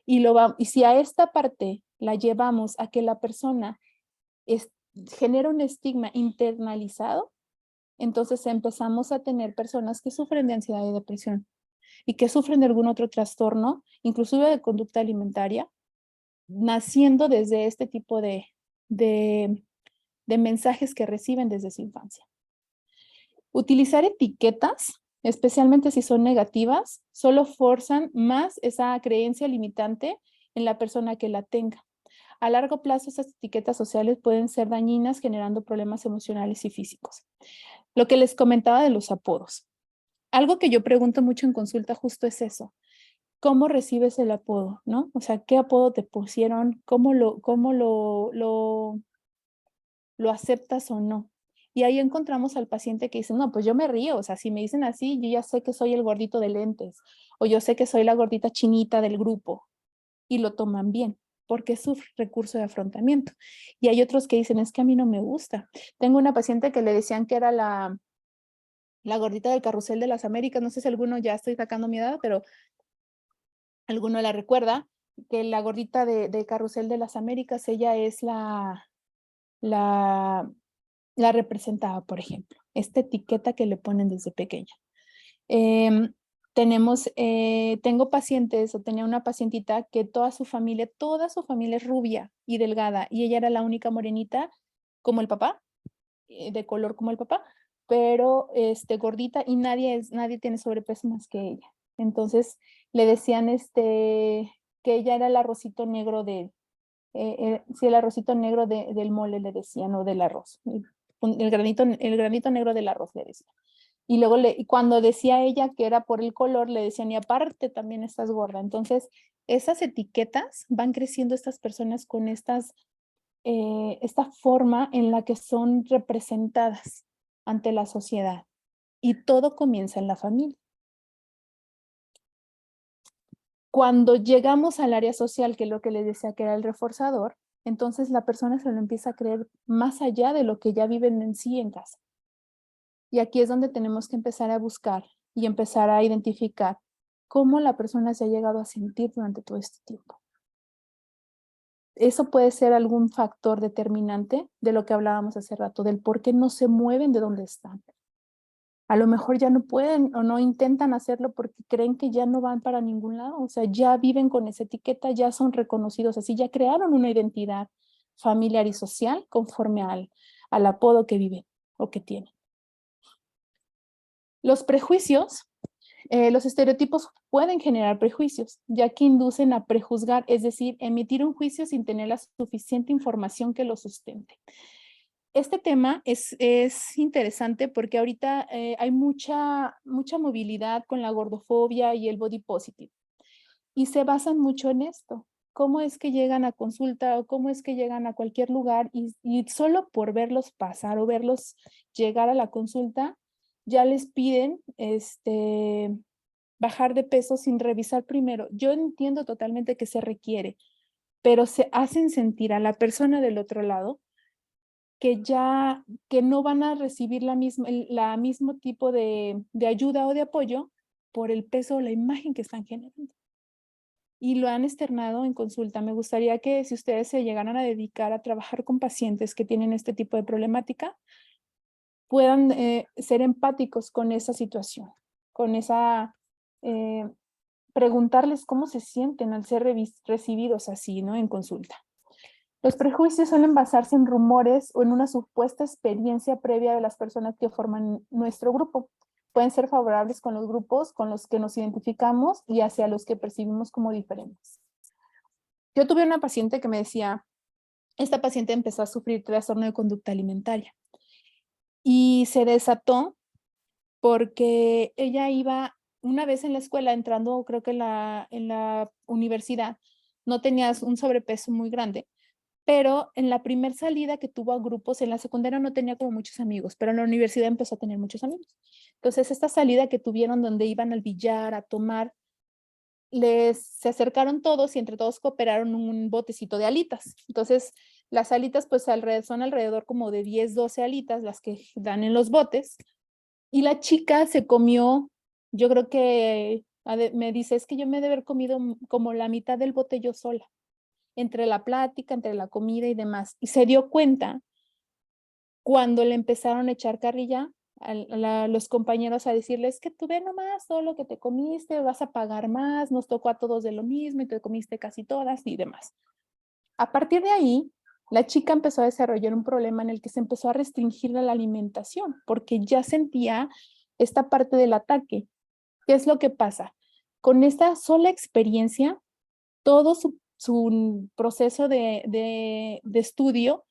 Y si a esta parte la llevamos a que la persona genera un estigma internalizado, entonces empezamos a tener personas que sufren de ansiedad y depresión y que sufren de algún otro trastorno, inclusive de conducta alimentaria, naciendo desde este tipo de mensajes que reciben desde su infancia. Utilizar etiquetas, especialmente si son negativas, solo forzan más esa creencia limitante en la persona que la tenga. A largo plazo, esas etiquetas sociales pueden ser dañinas, generando problemas emocionales y físicos. Lo que les comentaba de los apodos. Algo que yo pregunto mucho en consulta justo es eso. ¿Cómo recibes el apodo? ¿No? O sea, ¿qué apodo te pusieron? ¿Cómo lo aceptas o no? Y ahí encontramos al paciente que dice, no, pues yo me río, o sea, si me dicen así, yo ya sé que soy el gordito de lentes, o yo sé que soy la gordita chinita del grupo, y lo toman bien, porque es su recurso de afrontamiento. Y hay otros que dicen, es que a mí no me gusta. Tengo una paciente que le decían que era la gordita del Carrusel de las Américas, no sé si alguno, ya estoy sacando mi edad, pero alguno la recuerda, que la gordita de Carrusel de las Américas, ella es la representaba, por ejemplo, esta etiqueta que le ponen desde pequeña. Tengo pacientes, o tenía una pacientita que toda su familia es rubia y delgada, y ella era la única morenita como el papá, de color como el papá, pero gordita, y nadie tiene sobrepeso más que ella. Entonces le decían que ella era el arrocito negro sí, el arrocito negro del mole, le decían, o del arroz. El granito negro del arroz, le decían. Y luego cuando decía ella que era por el color, le decían, y aparte también estás gorda. Entonces, esas etiquetas van creciendo estas personas con esta forma en la que son representadas ante la sociedad. Y todo comienza en la familia. Cuando llegamos al área social, que es lo que les decía que era el reforzador, entonces la persona se lo empieza a creer más allá de lo que ya viven en sí en casa. Y aquí es donde tenemos que empezar a buscar y empezar a identificar cómo la persona se ha llegado a sentir durante todo este tiempo. Eso puede ser algún factor determinante de lo que hablábamos hace rato, del por qué no se mueven de donde están. A lo mejor ya no pueden o no intentan hacerlo porque creen que ya no van para ningún lado. O sea, ya viven con esa etiqueta, ya son reconocidos así, ya crearon una identidad familiar y social conforme al apodo que viven o que tienen. Los prejuicios, los estereotipos pueden generar prejuicios, ya que inducen a prejuzgar, es decir, emitir un juicio sin tener la suficiente información que lo sustente. Este tema es interesante porque ahorita hay mucha movilidad con la gordofobia y el body positive. Y se basan mucho en esto. ¿Cómo es que llegan a consulta o cómo es que llegan a cualquier lugar y solo por verlos pasar o verlos llegar a la consulta, ya les piden bajar de peso sin revisar primero? Yo entiendo totalmente que se requiere, pero se hacen sentir a la persona del otro lado que no van a recibir la mismo tipo de ayuda o de apoyo por el peso o la imagen que están generando. Y lo han externado en consulta. Me gustaría que si ustedes se llegaran a dedicar a trabajar con pacientes que tienen este tipo de problemática, puedan ser empáticos con esa situación, con preguntarles cómo se sienten al ser recibidos así, ¿no? En consulta. Los prejuicios suelen basarse en rumores o en una supuesta experiencia previa de las personas que forman nuestro grupo. Pueden ser favorables con los grupos con los que nos identificamos y hacia los que percibimos como diferentes. Yo tuve una paciente que me decía, esta paciente empezó a sufrir trastorno de conducta alimentaria y se desató porque ella iba una vez en la escuela, entrando creo que en la universidad, no tenía un sobrepeso muy grande, pero en la primer salida que tuvo a grupos, en la secundaria no tenía como muchos amigos, pero en la universidad empezó a tener muchos amigos. Entonces, esta salida que tuvieron donde iban al billar, a tomar, se acercaron todos y entre todos cooperaron un botecito de alitas. Entonces, las alitas pues son alrededor como de 10, 12 alitas las que dan en los botes. Y la chica se comió, yo creo que me dice, es que yo me he de haber comido como la mitad del bote yo sola, entre la plática, entre la comida y demás. Y se dio cuenta cuando le empezaron a echar carrilla a los compañeros a decirles que tú ve nomás todo lo que te comiste, vas a pagar más, nos tocó a todos de lo mismo y te comiste casi todas y demás. A partir de ahí, la chica empezó a desarrollar un problema en el que se empezó a restringir la alimentación porque ya sentía esta parte del ataque. ¿Qué es lo que pasa? Con esta sola experiencia, todo su proceso de estudio,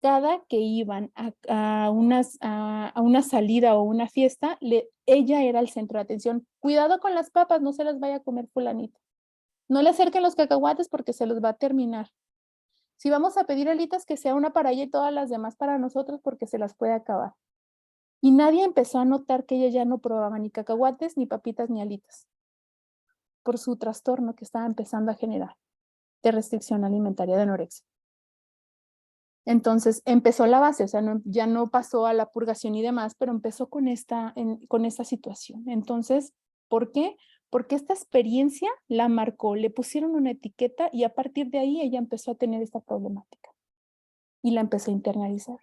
cada que iban a una salida o una fiesta, ella era el centro de atención. Cuidado con las papas, no se las vaya a comer fulanito. No le acerquen los cacahuates porque se los va a terminar. Si vamos a pedir alitas, que sea una para ella y todas las demás para nosotros porque se las puede acabar. Y nadie empezó a notar que ella ya no probaba ni cacahuates, ni papitas, ni alitas por su trastorno que estaba empezando a generar de restricción alimentaria, de anorexia. Entonces empezó la base, o sea, ya no pasó a la purgación y demás, pero empezó con esta situación. Entonces, ¿por qué? Porque esta experiencia la marcó, le pusieron una etiqueta y a partir de ahí ella empezó a tener esta problemática y la empezó a internalizar.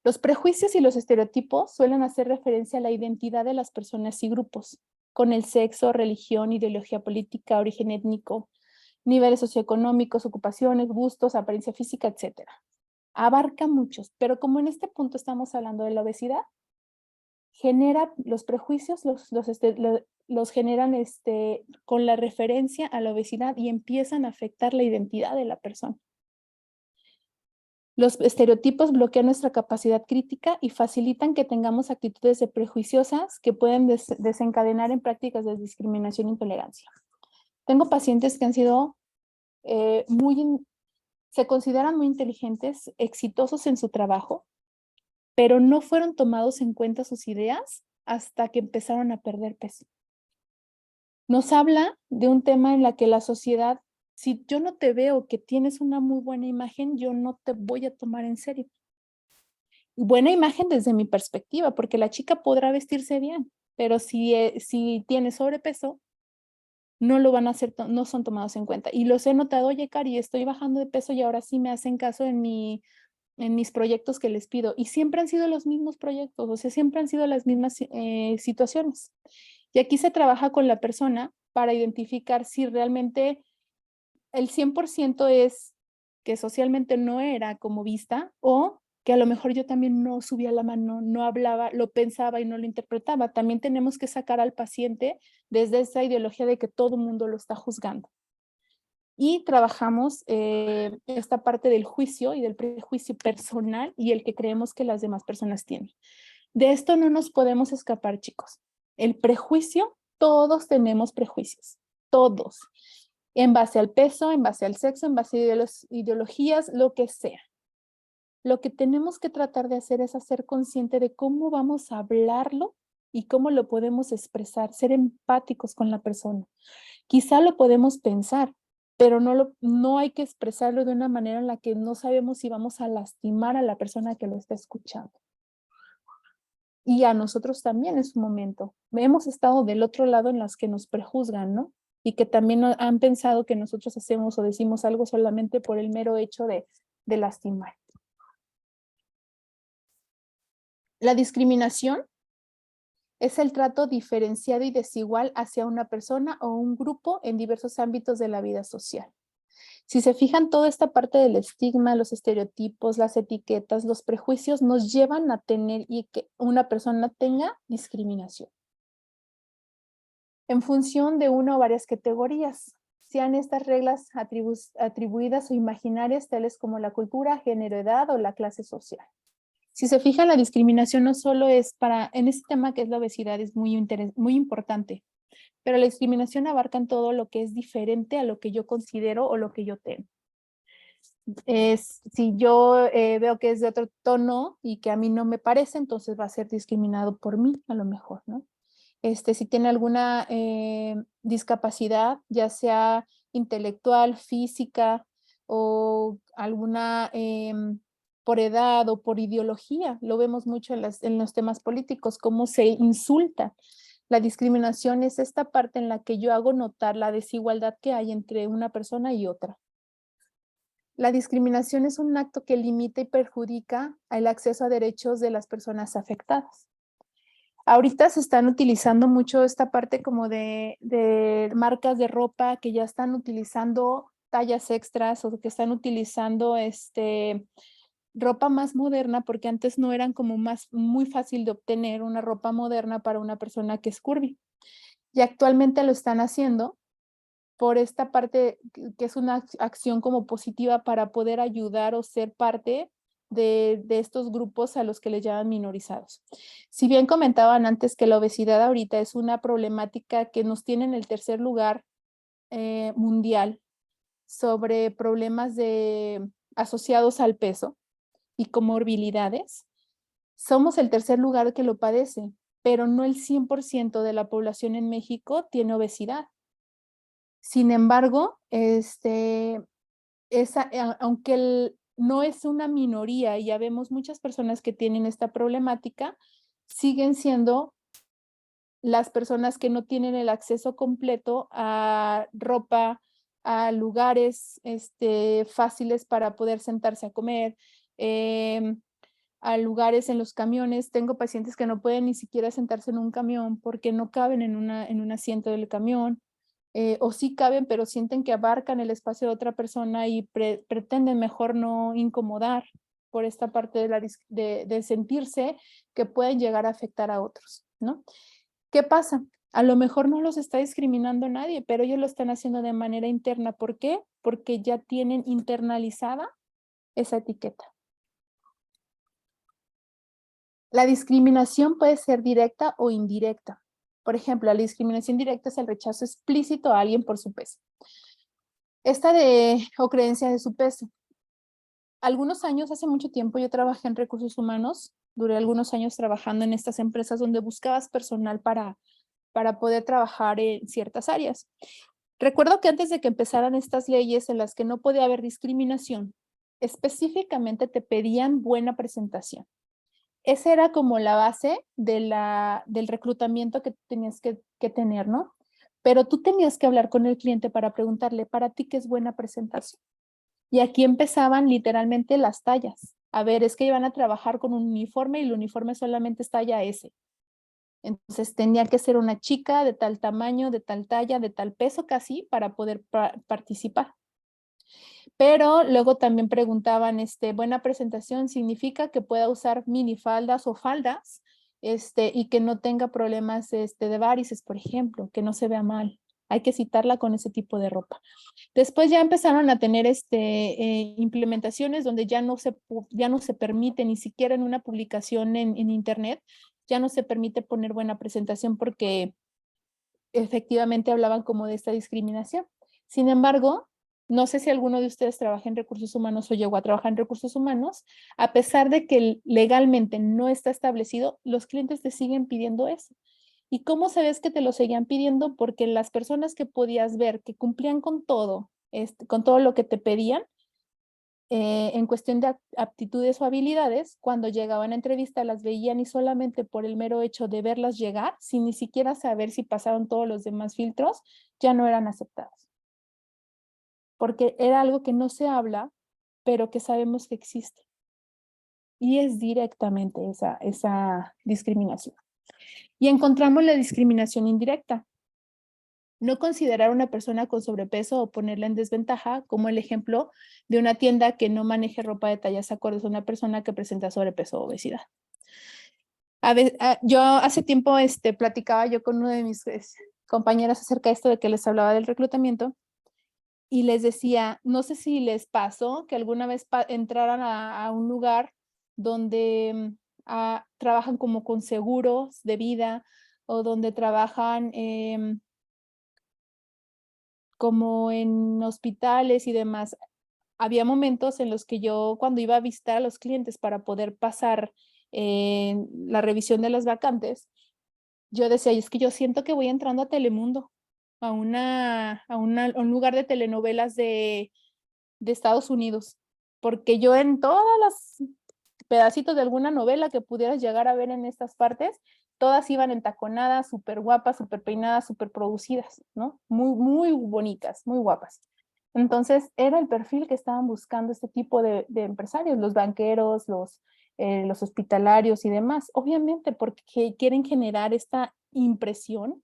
Los prejuicios y los estereotipos suelen hacer referencia a la identidad de las personas y grupos, con el sexo, religión, ideología política, origen étnico, niveles socioeconómicos, ocupaciones, gustos, apariencia física, etc. Abarca muchos, pero como en este punto estamos hablando de la obesidad, genera los prejuicios, los generan con la referencia a la obesidad y empiezan a afectar la identidad de la persona. Los estereotipos bloquean nuestra capacidad crítica y facilitan que tengamos actitudes prejuiciosas que pueden desencadenar en prácticas de discriminación e intolerancia. Tengo pacientes que han sido se consideran muy inteligentes, exitosos en su trabajo, pero no fueron tomados en cuenta sus ideas hasta que empezaron a perder peso. Nos habla de un tema en la que la sociedad, si yo no te veo que tienes una muy buena imagen, yo no te voy a tomar en serio. Buena imagen desde mi perspectiva, porque la chica podrá vestirse bien, pero si tiene sobrepeso, no lo van a hacer, no son tomados en cuenta. Y los he notado, oye, Cari, estoy bajando de peso y ahora sí me hacen caso en mis proyectos que les pido. Y siempre han sido los mismos proyectos, o sea, siempre han sido las mismas situaciones. Y aquí se trabaja con la persona para identificar si realmente el 100% es que socialmente no era como vista o que a lo mejor yo también no subía la mano, no hablaba, lo pensaba y no lo interpretaba. También tenemos que sacar al paciente desde esa ideología de que todo el mundo lo está juzgando. Y trabajamos esta parte del juicio y del prejuicio personal y el que creemos que las demás personas tienen. De esto no nos podemos escapar, chicos. El prejuicio, todos tenemos prejuicios, todos. En base al peso, en base al sexo, en base a las ideologías, lo que sea. Lo que tenemos que tratar de hacer es hacer consciente de cómo vamos a hablarlo y cómo lo podemos expresar, ser empáticos con la persona. Quizá lo podemos pensar, pero no hay que expresarlo de una manera en la que no sabemos si vamos a lastimar a la persona que lo está escuchando. Y a nosotros también en su momento. Hemos estado del otro lado en las que nos prejuzgan, ¿no? Y que también han pensado que nosotros hacemos o decimos algo solamente por el mero hecho de lastimar. La discriminación es el trato diferenciado y desigual hacia una persona o un grupo en diversos ámbitos de la vida social. Si se fijan, toda esta parte del estigma, los estereotipos, las etiquetas, los prejuicios nos llevan a tener y que una persona tenga discriminación en función de una o varias categorías, sean estas reglas atribuidas o imaginarias, tales como la cultura, género, edad o la clase social. Si se fijan, la discriminación no solo es en este tema que es la obesidad, es muy importante, pero la discriminación abarca en todo lo que es diferente a lo que yo considero o lo que yo tengo. Si yo veo que es de otro tono y que a mí no me parece, entonces va a ser discriminado por mí, a lo mejor, ¿no? Si tiene alguna discapacidad, ya sea intelectual, física o alguna por edad o por ideología. Lo vemos mucho en los temas políticos, cómo se insulta. La discriminación es esta parte en la que yo hago notar la desigualdad que hay entre una persona y otra. La discriminación es un acto que limita y perjudica el acceso a derechos de las personas afectadas. Ahorita se están utilizando mucho esta parte como de marcas de ropa que ya están utilizando tallas extras o que están utilizando ropa más moderna, porque antes no eran como muy fácil de obtener una ropa moderna para una persona que es curvy. Y actualmente lo están haciendo por esta parte que es una acción como positiva para poder ayudar o ser parte de estos grupos a los que les llaman minorizados. Si bien comentaban antes que la obesidad ahorita es una problemática que nos tiene en el tercer lugar mundial sobre problemas asociados al peso y comorbilidades, somos el tercer lugar que lo padece, pero no el 100% de la población en México tiene obesidad. Sin embargo, aunque no es una minoría y ya vemos muchas personas que tienen esta problemática, siguen siendo las personas que no tienen el acceso completo a ropa, a lugares fáciles para poder sentarse a comer, a lugares en los camiones. Tengo pacientes que no pueden ni siquiera sentarse en un camión porque no caben en un asiento del camión. O sí caben, pero sienten que abarcan el espacio de otra persona y pretenden mejor no incomodar por esta parte de sentirse que pueden llegar a afectar a otros, ¿no? ¿Qué pasa? A lo mejor no los está discriminando nadie, pero ellos lo están haciendo de manera interna. ¿Por qué? Porque ya tienen internalizada esa etiqueta. La discriminación puede ser directa o indirecta. Por ejemplo, la discriminación directa es el rechazo explícito a alguien por su peso. O creencia de su peso. Algunos años, hace mucho tiempo, yo trabajé en recursos humanos. Duré algunos años trabajando en estas empresas donde buscabas personal para poder trabajar en ciertas áreas. Recuerdo que antes de que empezaran estas leyes en las que no podía haber discriminación, específicamente te pedían buena presentación. Esa era como la base del reclutamiento que tenías que tener, ¿no? Pero tú tenías que hablar con el cliente para preguntarle, ¿para ti qué es buena presentación? Y aquí empezaban literalmente las tallas. A ver, es que iban a trabajar con un uniforme y el uniforme solamente es talla S. Entonces tenía que ser una chica de tal tamaño, de tal talla, de tal peso casi para poder participar. Pero luego también preguntaban, buena presentación significa que pueda usar minifaldas o faldas y que no tenga problemas de varices, por ejemplo, que no se vea mal. Hay que citarla con ese tipo de ropa. Después ya empezaron a tener implementaciones donde ya no se permite ni siquiera en una publicación en internet, ya no se permite poner buena presentación porque efectivamente hablaban como de esta discriminación. Sin embargo, no sé si alguno de ustedes trabaja en recursos humanos o llegó a trabajar en recursos humanos, a pesar de que legalmente no está establecido, los clientes te siguen pidiendo eso. ¿Y cómo sabes que te lo seguían pidiendo? Porque las personas que podías ver que cumplían con todo lo que te pedían, en cuestión de aptitudes o habilidades, cuando llegaban a entrevista las veían y solamente por el mero hecho de verlas llegar, sin ni siquiera saber si pasaron todos los demás filtros, ya no eran aceptados. Porque era algo que no se habla, pero que sabemos que existe. Y es directamente esa discriminación. Y encontramos la discriminación indirecta. No considerar a una persona con sobrepeso o ponerla en desventaja, como el ejemplo de una tienda que no maneje ropa de tallas acordes a una persona que presenta sobrepeso o obesidad. Yo hace tiempo platicaba yo con una de mis compañeras acerca de esto, de que les hablaba del reclutamiento, y les decía, no sé si les pasó que alguna vez entraran a un lugar donde trabajan como con seguros de vida o donde trabajan como en hospitales y demás. Había momentos en los que yo, cuando iba a visitar a los clientes para poder pasar la revisión de las vacantes, yo decía, es que yo siento que voy entrando a Telemundo, a un lugar de telenovelas de Estados Unidos. porque yo en todas las pedacitos de alguna novela que pudieras llegar a ver en estas partes, todas iban entaconadas, súper guapas, súper peinadas, súper producidas, ¿no? Muy, muy bonitas, muy guapas. Entonces, era el perfil que estaban buscando este tipo de empresarios, los banqueros, los hospitalarios y demás. Obviamente, porque quieren generar esta impresión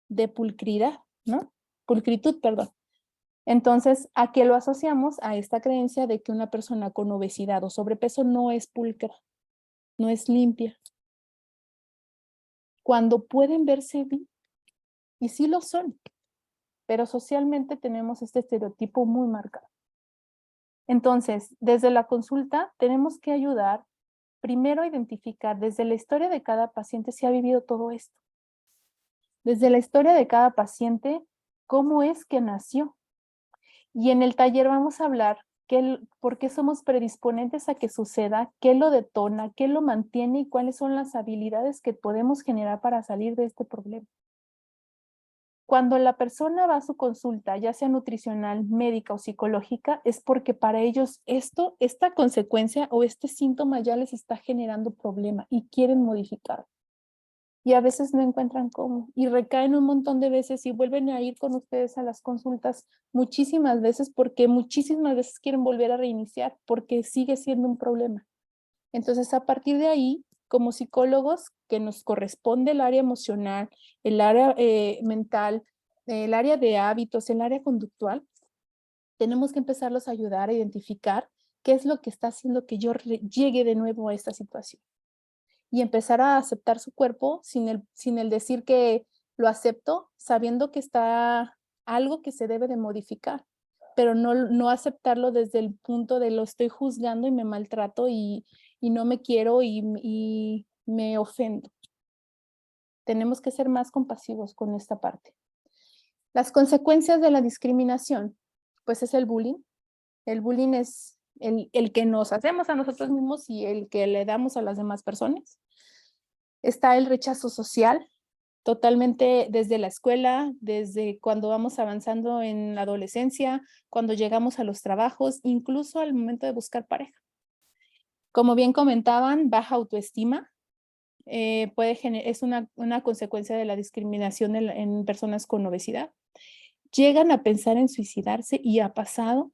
de pulcritud, ¿no? Pulcritud, perdón. Entonces, ¿a qué lo asociamos? A esta creencia de que una persona con obesidad o sobrepeso no es pulcra, no es limpia. Cuando pueden verse bien, y sí lo son, pero socialmente tenemos este estereotipo muy marcado. Entonces, desde la consulta tenemos que ayudar primero a identificar desde la historia de cada paciente si ha vivido todo esto. Desde la historia de cada paciente, cómo es que nació. Y en el taller vamos a hablar por qué somos predisponentes a que suceda, qué lo detona, qué lo mantiene y cuáles son las habilidades que podemos generar para salir de este problema. Cuando la persona va a su consulta, ya sea nutricional, médica o psicológica, es porque para ellos esta consecuencia o este síntoma ya les está generando problema y quieren modificar. Y a veces no encuentran cómo, y recaen un montón de veces y vuelven a ir con ustedes a las consultas muchísimas veces porque muchísimas veces quieren volver a reiniciar porque sigue siendo un problema. Entonces, a partir de ahí, como psicólogos, que nos corresponde el área emocional, el área mental, el área de hábitos, el área conductual, tenemos que empezarlos a ayudar a identificar qué es lo que está haciendo que yo llegue de nuevo a esta situación. Y empezar a aceptar su cuerpo sin el decir que lo acepto, sabiendo que está algo que se debe de modificar, pero no aceptarlo desde el punto de lo estoy juzgando y me maltrato y no me quiero y me ofendo. Tenemos que ser más compasivos con esta parte. Las consecuencias de la discriminación, pues es el bullying. El bullying es el que nos hacemos a nosotros mismos y el que le damos a las demás personas. Está el rechazo social, totalmente desde la escuela, desde cuando vamos avanzando en la adolescencia, cuando llegamos a los trabajos, incluso al momento de buscar pareja. Como bien comentaban, baja autoestima es una consecuencia de la discriminación en personas con obesidad. Llegan a pensar en suicidarse y ha pasado.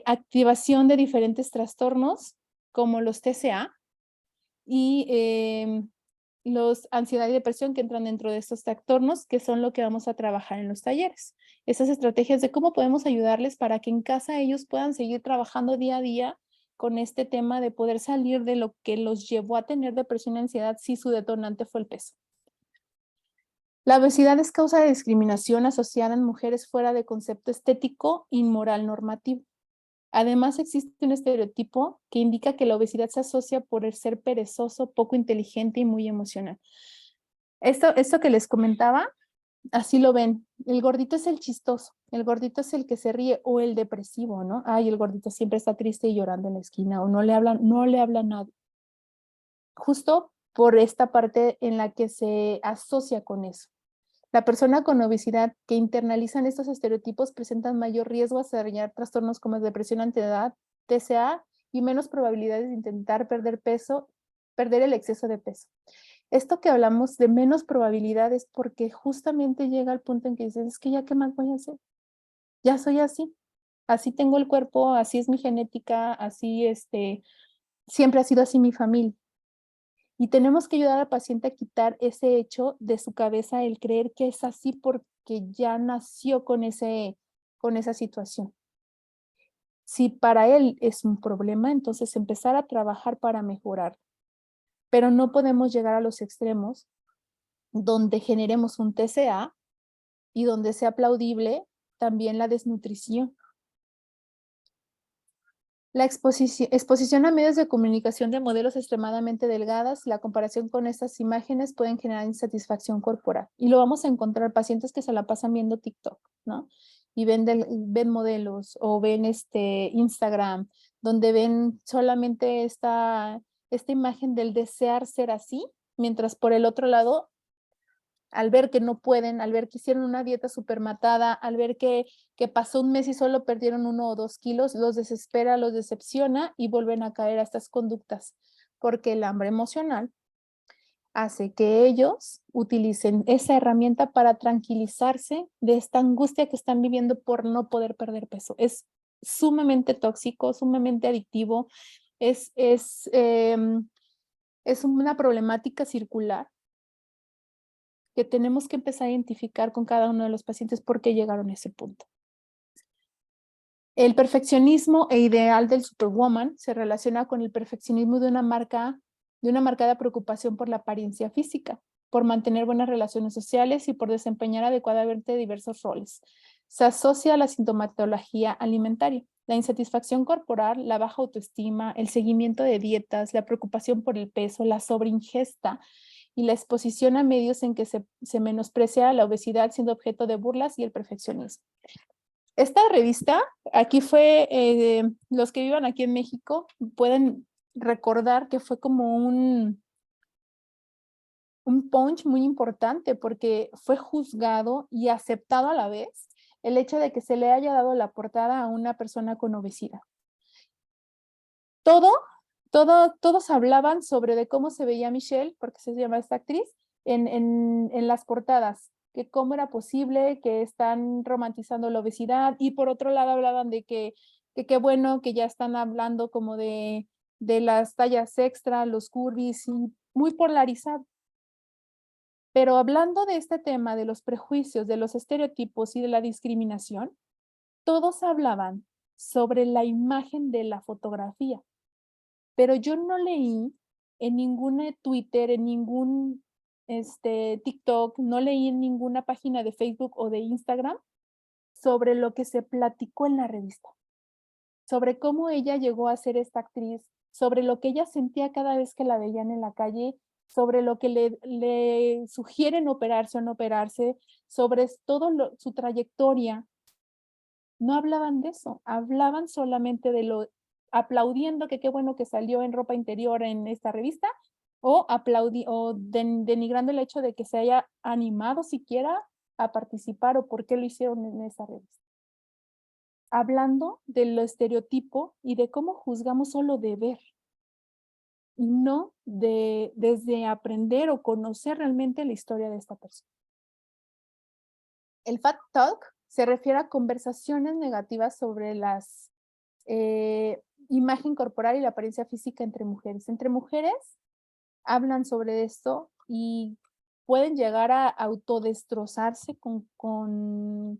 Activación de diferentes trastornos como los TCA y los ansiedad y depresión que entran dentro de estos trastornos, que son lo que vamos a trabajar en los talleres. Esas estrategias de cómo podemos ayudarles para que en casa ellos puedan seguir trabajando día a día con este tema de poder salir de lo que los llevó a tener depresión y ansiedad si su detonante fue el peso. La obesidad es causa de discriminación asociada en mujeres fuera de concepto estético y moral normativo. Además, existe un estereotipo que indica que la obesidad se asocia por el ser perezoso, poco inteligente y muy emocional. Esto que les comentaba, así lo ven. El gordito es el chistoso, el gordito es el que se ríe o el depresivo, ¿no? Ay, el gordito siempre está triste y llorando en la esquina o no le habla nadie. Justo por esta parte en la que se asocia con eso. La persona con obesidad que internalizan estos estereotipos presentan mayor riesgo a desarrollar trastornos como depresión, ansiedad, TCA y menos probabilidades de intentar perder el exceso de peso. Esto que hablamos de menos probabilidades porque justamente llega al punto en que dices, es que ya qué más voy a hacer. Ya soy así tengo el cuerpo, así es mi genética, así siempre ha sido así mi familia. Y tenemos que ayudar al paciente a quitar ese hecho de su cabeza, el creer que es así porque ya nació con esa situación. Si para él es un problema, entonces empezar a trabajar para mejorar. Pero no podemos llegar a los extremos donde generemos un TCA y donde sea aplaudible también la desnutrición. La exposición a medios de comunicación de modelos extremadamente delgadas, la comparación con estas imágenes pueden generar insatisfacción corporal. Y lo vamos a encontrar pacientes que se la pasan viendo TikTok, ¿no? Y ven modelos o ven Instagram, donde ven solamente esta imagen del desear ser así, mientras por el otro lado al ver que no pueden, al ver que hicieron una dieta súper matada, al ver que pasó un mes y solo perdieron 1 o 2 kilos, los desespera, los decepciona y vuelven a caer a estas conductas, porque el hambre emocional hace que ellos utilicen esa herramienta para tranquilizarse de esta angustia que están viviendo por no poder perder peso. Es sumamente tóxico, sumamente adictivo, es una problemática circular que tenemos que empezar a identificar con cada uno de los pacientes por qué llegaron a ese punto. El perfeccionismo e ideal del superwoman se relaciona con el perfeccionismo de una marcada preocupación por la apariencia física, por mantener buenas relaciones sociales y por desempeñar adecuadamente diversos roles. Se asocia a la sintomatología alimentaria, la insatisfacción corporal, la baja autoestima, el seguimiento de dietas, la preocupación por el peso, la sobreingesta y la exposición a medios en que se menosprecia la obesidad siendo objeto de burlas y el perfeccionismo. Esta revista, aquí fue, los que vivan aquí en México pueden recordar que fue como un punch muy importante porque fue juzgado y aceptado a la vez el hecho de que se le haya dado la portada a una persona con obesidad. Todos hablaban sobre de cómo se veía Michelle, porque se llama esta actriz, en las portadas, que cómo era posible que están romantizando la obesidad, y por otro lado hablaban de que qué bueno que ya están hablando como de las tallas extra, los curvis, y muy polarizado. Pero hablando de este tema, de los prejuicios, de los estereotipos y de la discriminación, todos hablaban sobre la imagen de la fotografía. Pero yo no leí en ningún Twitter, en ningún TikTok, no leí en ninguna página de Facebook o de Instagram sobre lo que se platicó en la revista, sobre cómo ella llegó a ser esta actriz, sobre lo que ella sentía cada vez que la veían en la calle, sobre lo que le sugieren operarse o no operarse, sobre su trayectoria. No hablaban de eso, hablaban solamente de aplaudiendo que qué bueno que salió en ropa interior en esta revista, o denigrando el hecho de que se haya animado siquiera a participar o por qué lo hicieron en esa revista. Hablando del estereotipo y de cómo juzgamos solo de ver, y no desde aprender o conocer realmente la historia de esta persona. El Fat Talk se refiere a conversaciones negativas sobre las imagen corporal y la apariencia física entre mujeres. Entre mujeres hablan sobre esto y pueden llegar a autodestrozarse con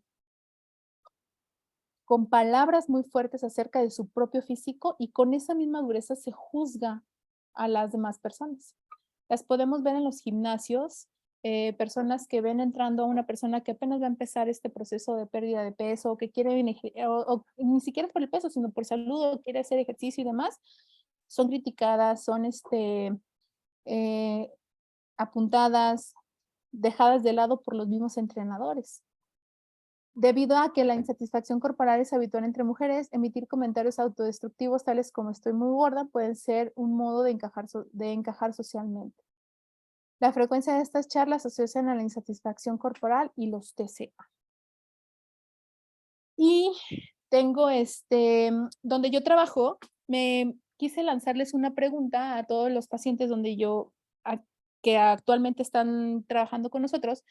palabras muy fuertes acerca de su propio físico, y con esa misma dureza se juzga a las demás personas. Las podemos ver en los gimnasios, personas que ven entrando a una persona que apenas va a empezar este proceso de pérdida de peso, o que quiere, o ni siquiera por el peso, sino por salud, o quiere hacer ejercicio y demás, son criticadas, son apuntadas, dejadas de lado por los mismos entrenadores. Debido a que la insatisfacción corporal es habitual entre mujeres, emitir comentarios autodestructivos tales como estoy muy gorda pueden ser un modo de encajar socialmente. La frecuencia de estas charlas se asocian a la insatisfacción corporal y los TCA. Y tengo donde yo trabajo, me quise lanzarles una pregunta a todos los pacientes que actualmente están trabajando con nosotros,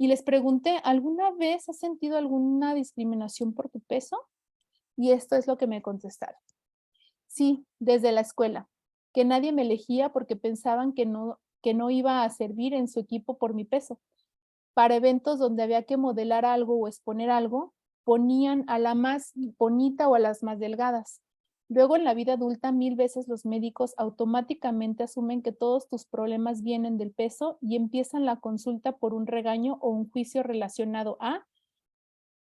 y les pregunté, ¿alguna vez has sentido alguna discriminación por tu peso? Y esto es lo que me contestaron. Sí, desde la escuela, que nadie me elegía porque pensaban que no iba a servir en su equipo por mi peso. Para eventos donde había que modelar algo o exponer algo, ponían a la más bonita o a las más delgadas. Luego en la vida adulta 1000 veces los médicos automáticamente asumen que todos tus problemas vienen del peso y empiezan la consulta por un regaño o un juicio relacionado a,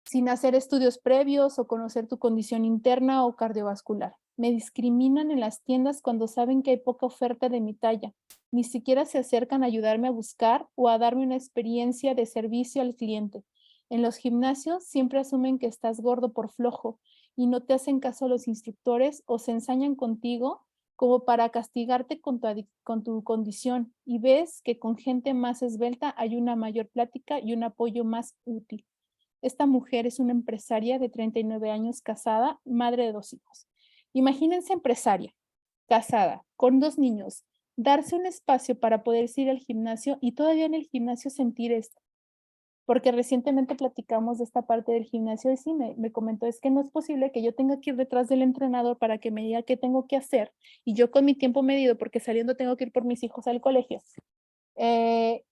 sin hacer estudios previos o conocer tu condición interna o cardiovascular. Me discriminan en las tiendas cuando saben que hay poca oferta de mi talla. Ni siquiera se acercan a ayudarme a buscar o a darme una experiencia de servicio al cliente. En los gimnasios siempre asumen que estás gordo por flojo y no te hacen caso a los instructores o se ensañan contigo como para castigarte con con tu condición, y ves que con gente más esbelta hay una mayor plática y un apoyo más útil. Esta mujer es una empresaria de 39 años, casada, madre de 2 hijos. Imagínense empresaria, casada, con 2 niños, darse un espacio para poder ir al gimnasio y todavía en el gimnasio sentir esto. Porque recientemente platicamos de esta parte del gimnasio y sí, me comentó, es que no es posible que yo tenga que ir detrás del entrenador para que me diga qué tengo que hacer y yo con mi tiempo medido, porque saliendo tengo que ir por mis hijos al colegio.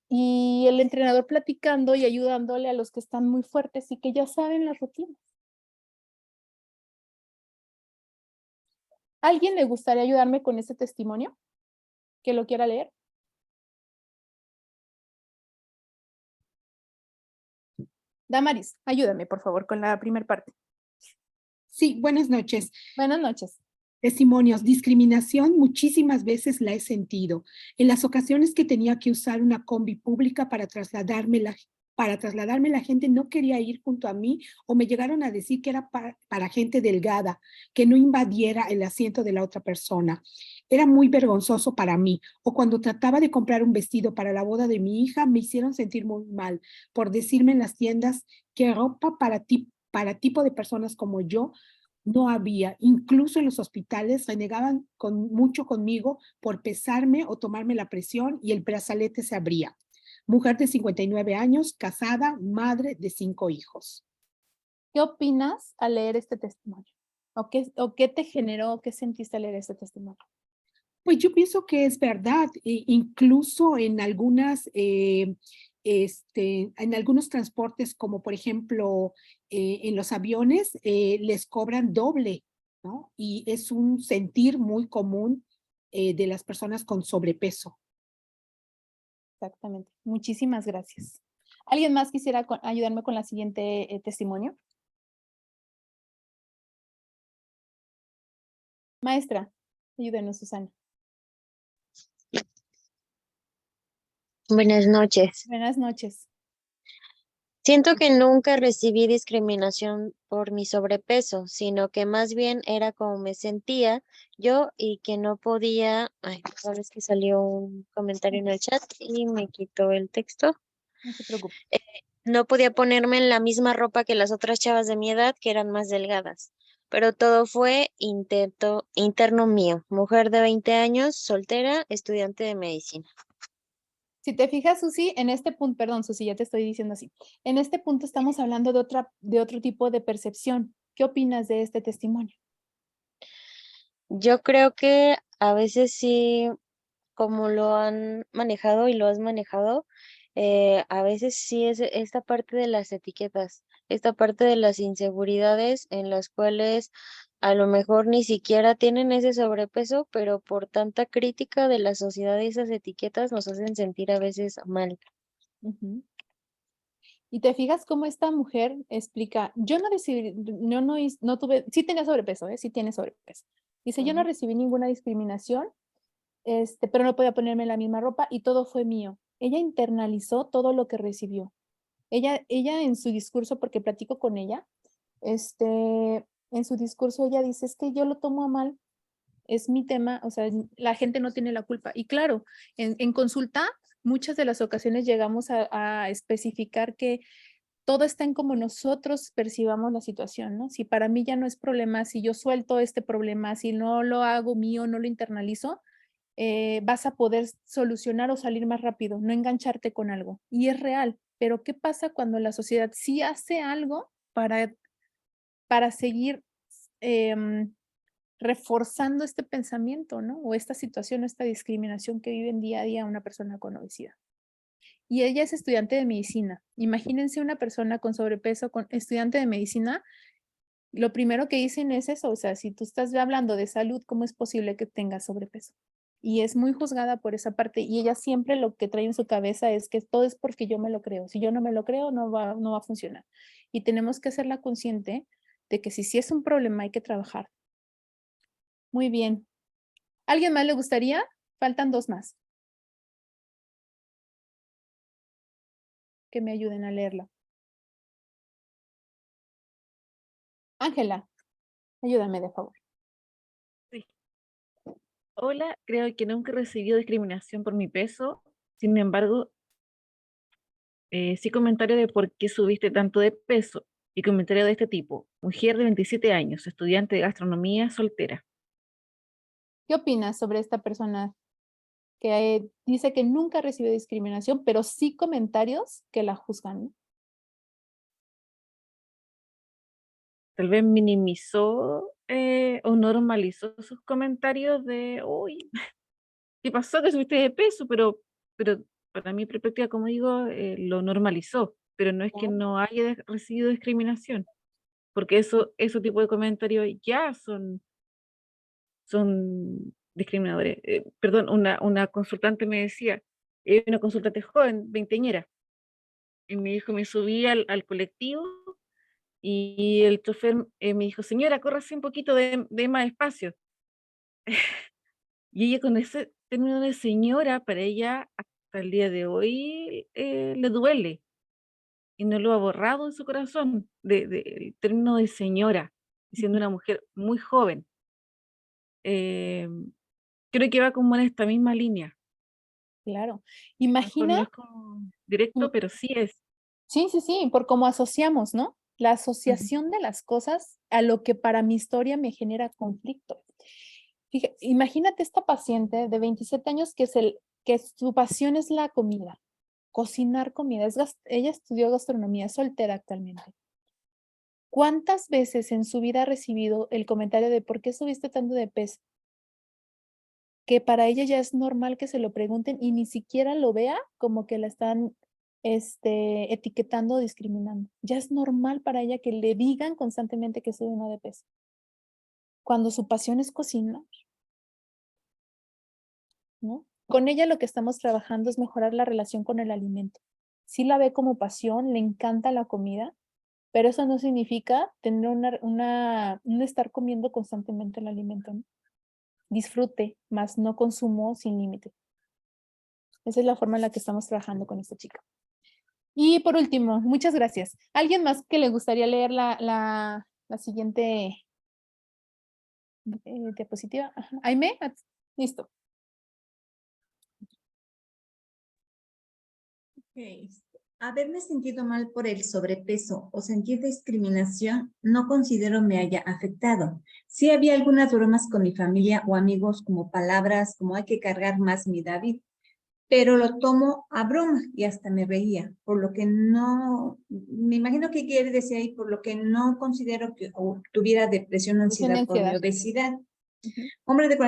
Y el entrenador platicando y ayudándole a los que están muy fuertes y que ya saben las rutinas. ¿Alguien le gustaría ayudarme con este testimonio? ¿Que lo quiera leer? Damaris, ayúdame, por favor, con la primera parte. Sí, buenas noches. Buenas noches. Testimonios. Discriminación muchísimas veces la he sentido. En las ocasiones que tenía que usar una combi pública para trasladarme, la gente no quería ir junto a mí o me llegaron a decir que era para gente delgada, que no invadiera el asiento de la otra persona. Era muy vergonzoso para mí. O cuando trataba de comprar un vestido para la boda de mi hija, me hicieron sentir muy mal por decirme en las tiendas que ropa para tipo de personas como yo no había. Incluso en los hospitales renegaban mucho conmigo por pesarme o tomarme la presión y el brazalete se abría. Mujer de 59 años, casada, madre de 5 hijos. ¿Qué opinas al leer este testimonio? ¿O qué te generó, qué sentiste al leer este testimonio? Pues yo pienso que es verdad, incluso en en algunos transportes, como por ejemplo en los aviones, les cobran doble, ¿no? Y es un sentir muy común de las personas con sobrepeso. Exactamente. Muchísimas gracias. ¿Alguien más quisiera ayudarme con la siguiente testimonio? Maestra, ayúdenos, Susana. Buenas noches. Buenas noches. Siento que nunca recibí discriminación por mi sobrepeso, sino que más bien era como me sentía yo y que no podía. Ay, sabes que salió un comentario en el chat y me quitó el texto. No se preocupe. No podía ponerme en la misma ropa que las otras chavas de mi edad, que eran más delgadas. Pero todo fue interno mío. Mujer de 20 años, soltera, estudiante de medicina. Si te fijas, Susi, en este punto, perdón, Susi, ya te estoy diciendo así. En este punto estamos hablando de otro tipo de percepción. ¿Qué opinas de este testimonio? Yo creo que a veces sí, como lo han manejado y lo has manejado, a veces sí es esta parte de las etiquetas, esta parte de las inseguridades en las cuales a lo mejor ni siquiera tienen ese sobrepeso, pero por tanta crítica de la sociedad y esas etiquetas nos hacen sentir a veces mal. Ujú. Y te fijas cómo esta mujer explica, yo no recibí, no tuve, sí tenía sobrepeso, sí tiene sobrepeso. Dice, yo no recibí ninguna discriminación, pero no podía ponerme la misma ropa y todo fue mío. Ella internalizó todo lo que recibió. Ella en su discurso, porque platico con ella, en su discurso ella dice, es que yo lo tomo a mal, es mi tema, o sea, la gente no tiene la culpa. Y claro, en consulta, muchas de las ocasiones llegamos a especificar que todo está en cómo nosotros percibamos la situación, ¿no? Si para mí ya no es problema, si yo suelto este problema, si no lo hago mío, no lo internalizo, vas a poder solucionar o salir más rápido, no engancharte con algo. Y es real, pero ¿qué pasa cuando la sociedad sí hace algo para seguir reforzando este pensamiento, ¿no? O esta situación, esta discriminación que vive en día a día una persona con obesidad? Y ella es estudiante de medicina. Imagínense una persona con sobrepeso, estudiante de medicina, lo primero que dicen es eso, o sea, si tú estás hablando de salud, ¿cómo es posible que tengas sobrepeso? Y es muy juzgada por esa parte y ella siempre lo que trae en su cabeza es que todo es porque yo me lo creo. Si yo no me lo creo, no va a funcionar. Y tenemos que hacerla consciente de que si es un problema hay que trabajar. Muy bien. ¿Alguien más le gustaría? Faltan 2 más. Que me ayuden a leerla. Ángela, ayúdame de favor. Sí. Hola, creo que nunca he recibido discriminación por mi peso. Sin embargo, sí comentario de por qué subiste tanto de peso. Y comentario de este tipo. Mujer de 27 años, estudiante de gastronomía, soltera. ¿Qué opinas sobre esta persona que dice que nunca recibió discriminación, pero sí comentarios que la juzgan, ¿no? Tal vez minimizó o normalizó sus comentarios de, uy, ¿qué pasó que subiste de peso? Pero para mi perspectiva, como digo, lo normalizó, pero no es que no haya recibido discriminación, porque ese tipo de comentarios ya son discriminadores. Perdón, una consultante me decía, una consultante joven, veinteañera, y me dijo, me subí al colectivo y el chofer me dijo, señora, córrase un poquito de más espacio. Y ella con ese término de señora, para ella hasta el día de hoy le duele y no lo ha borrado en su corazón, el término de señora, siendo una mujer muy joven. Eh, Creo que va como en esta misma línea. Claro. No Imagina. es como directo, pero sí es. Sí, sí, sí, por cómo asociamos, ¿no? La asociación de las cosas a lo que para mi historia me genera conflicto. Imagínate esta paciente de 27 años que su pasión es la comida, cocinar comida. Ella estudió gastronomía, es soltera actualmente. ¿Cuántas veces en su vida ha recibido el comentario de por qué subiste tanto de peso? Que para ella ya es normal que se lo pregunten y ni siquiera lo vea como que la están etiquetando o discriminando. Ya es normal para ella que le digan constantemente que sube una de peso. Cuando su pasión es cocinar, ¿no? Con ella lo que estamos trabajando es mejorar la relación con el alimento. Sí la ve como pasión, le encanta la comida, pero eso no significa tener un estar comiendo constantemente el alimento, ¿no? Disfrute, más no consumo sin límite. Esa es la forma en la que estamos trabajando con esta chica. Y por último, muchas gracias. ¿Alguien más que le gustaría leer la siguiente diapositiva? Ajá. Aime, listo. Ok. Haberme sentido mal por el sobrepeso o sentir discriminación no considero me haya afectado. Sí había algunas bromas con mi familia o amigos como palabras como hay que cargar más mi David, pero lo tomo a broma y hasta me reía, por lo que no, me imagino que quiere decir ahí, por lo que no considero que tuviera depresión o ansiedad por mi obesidad. Hombre de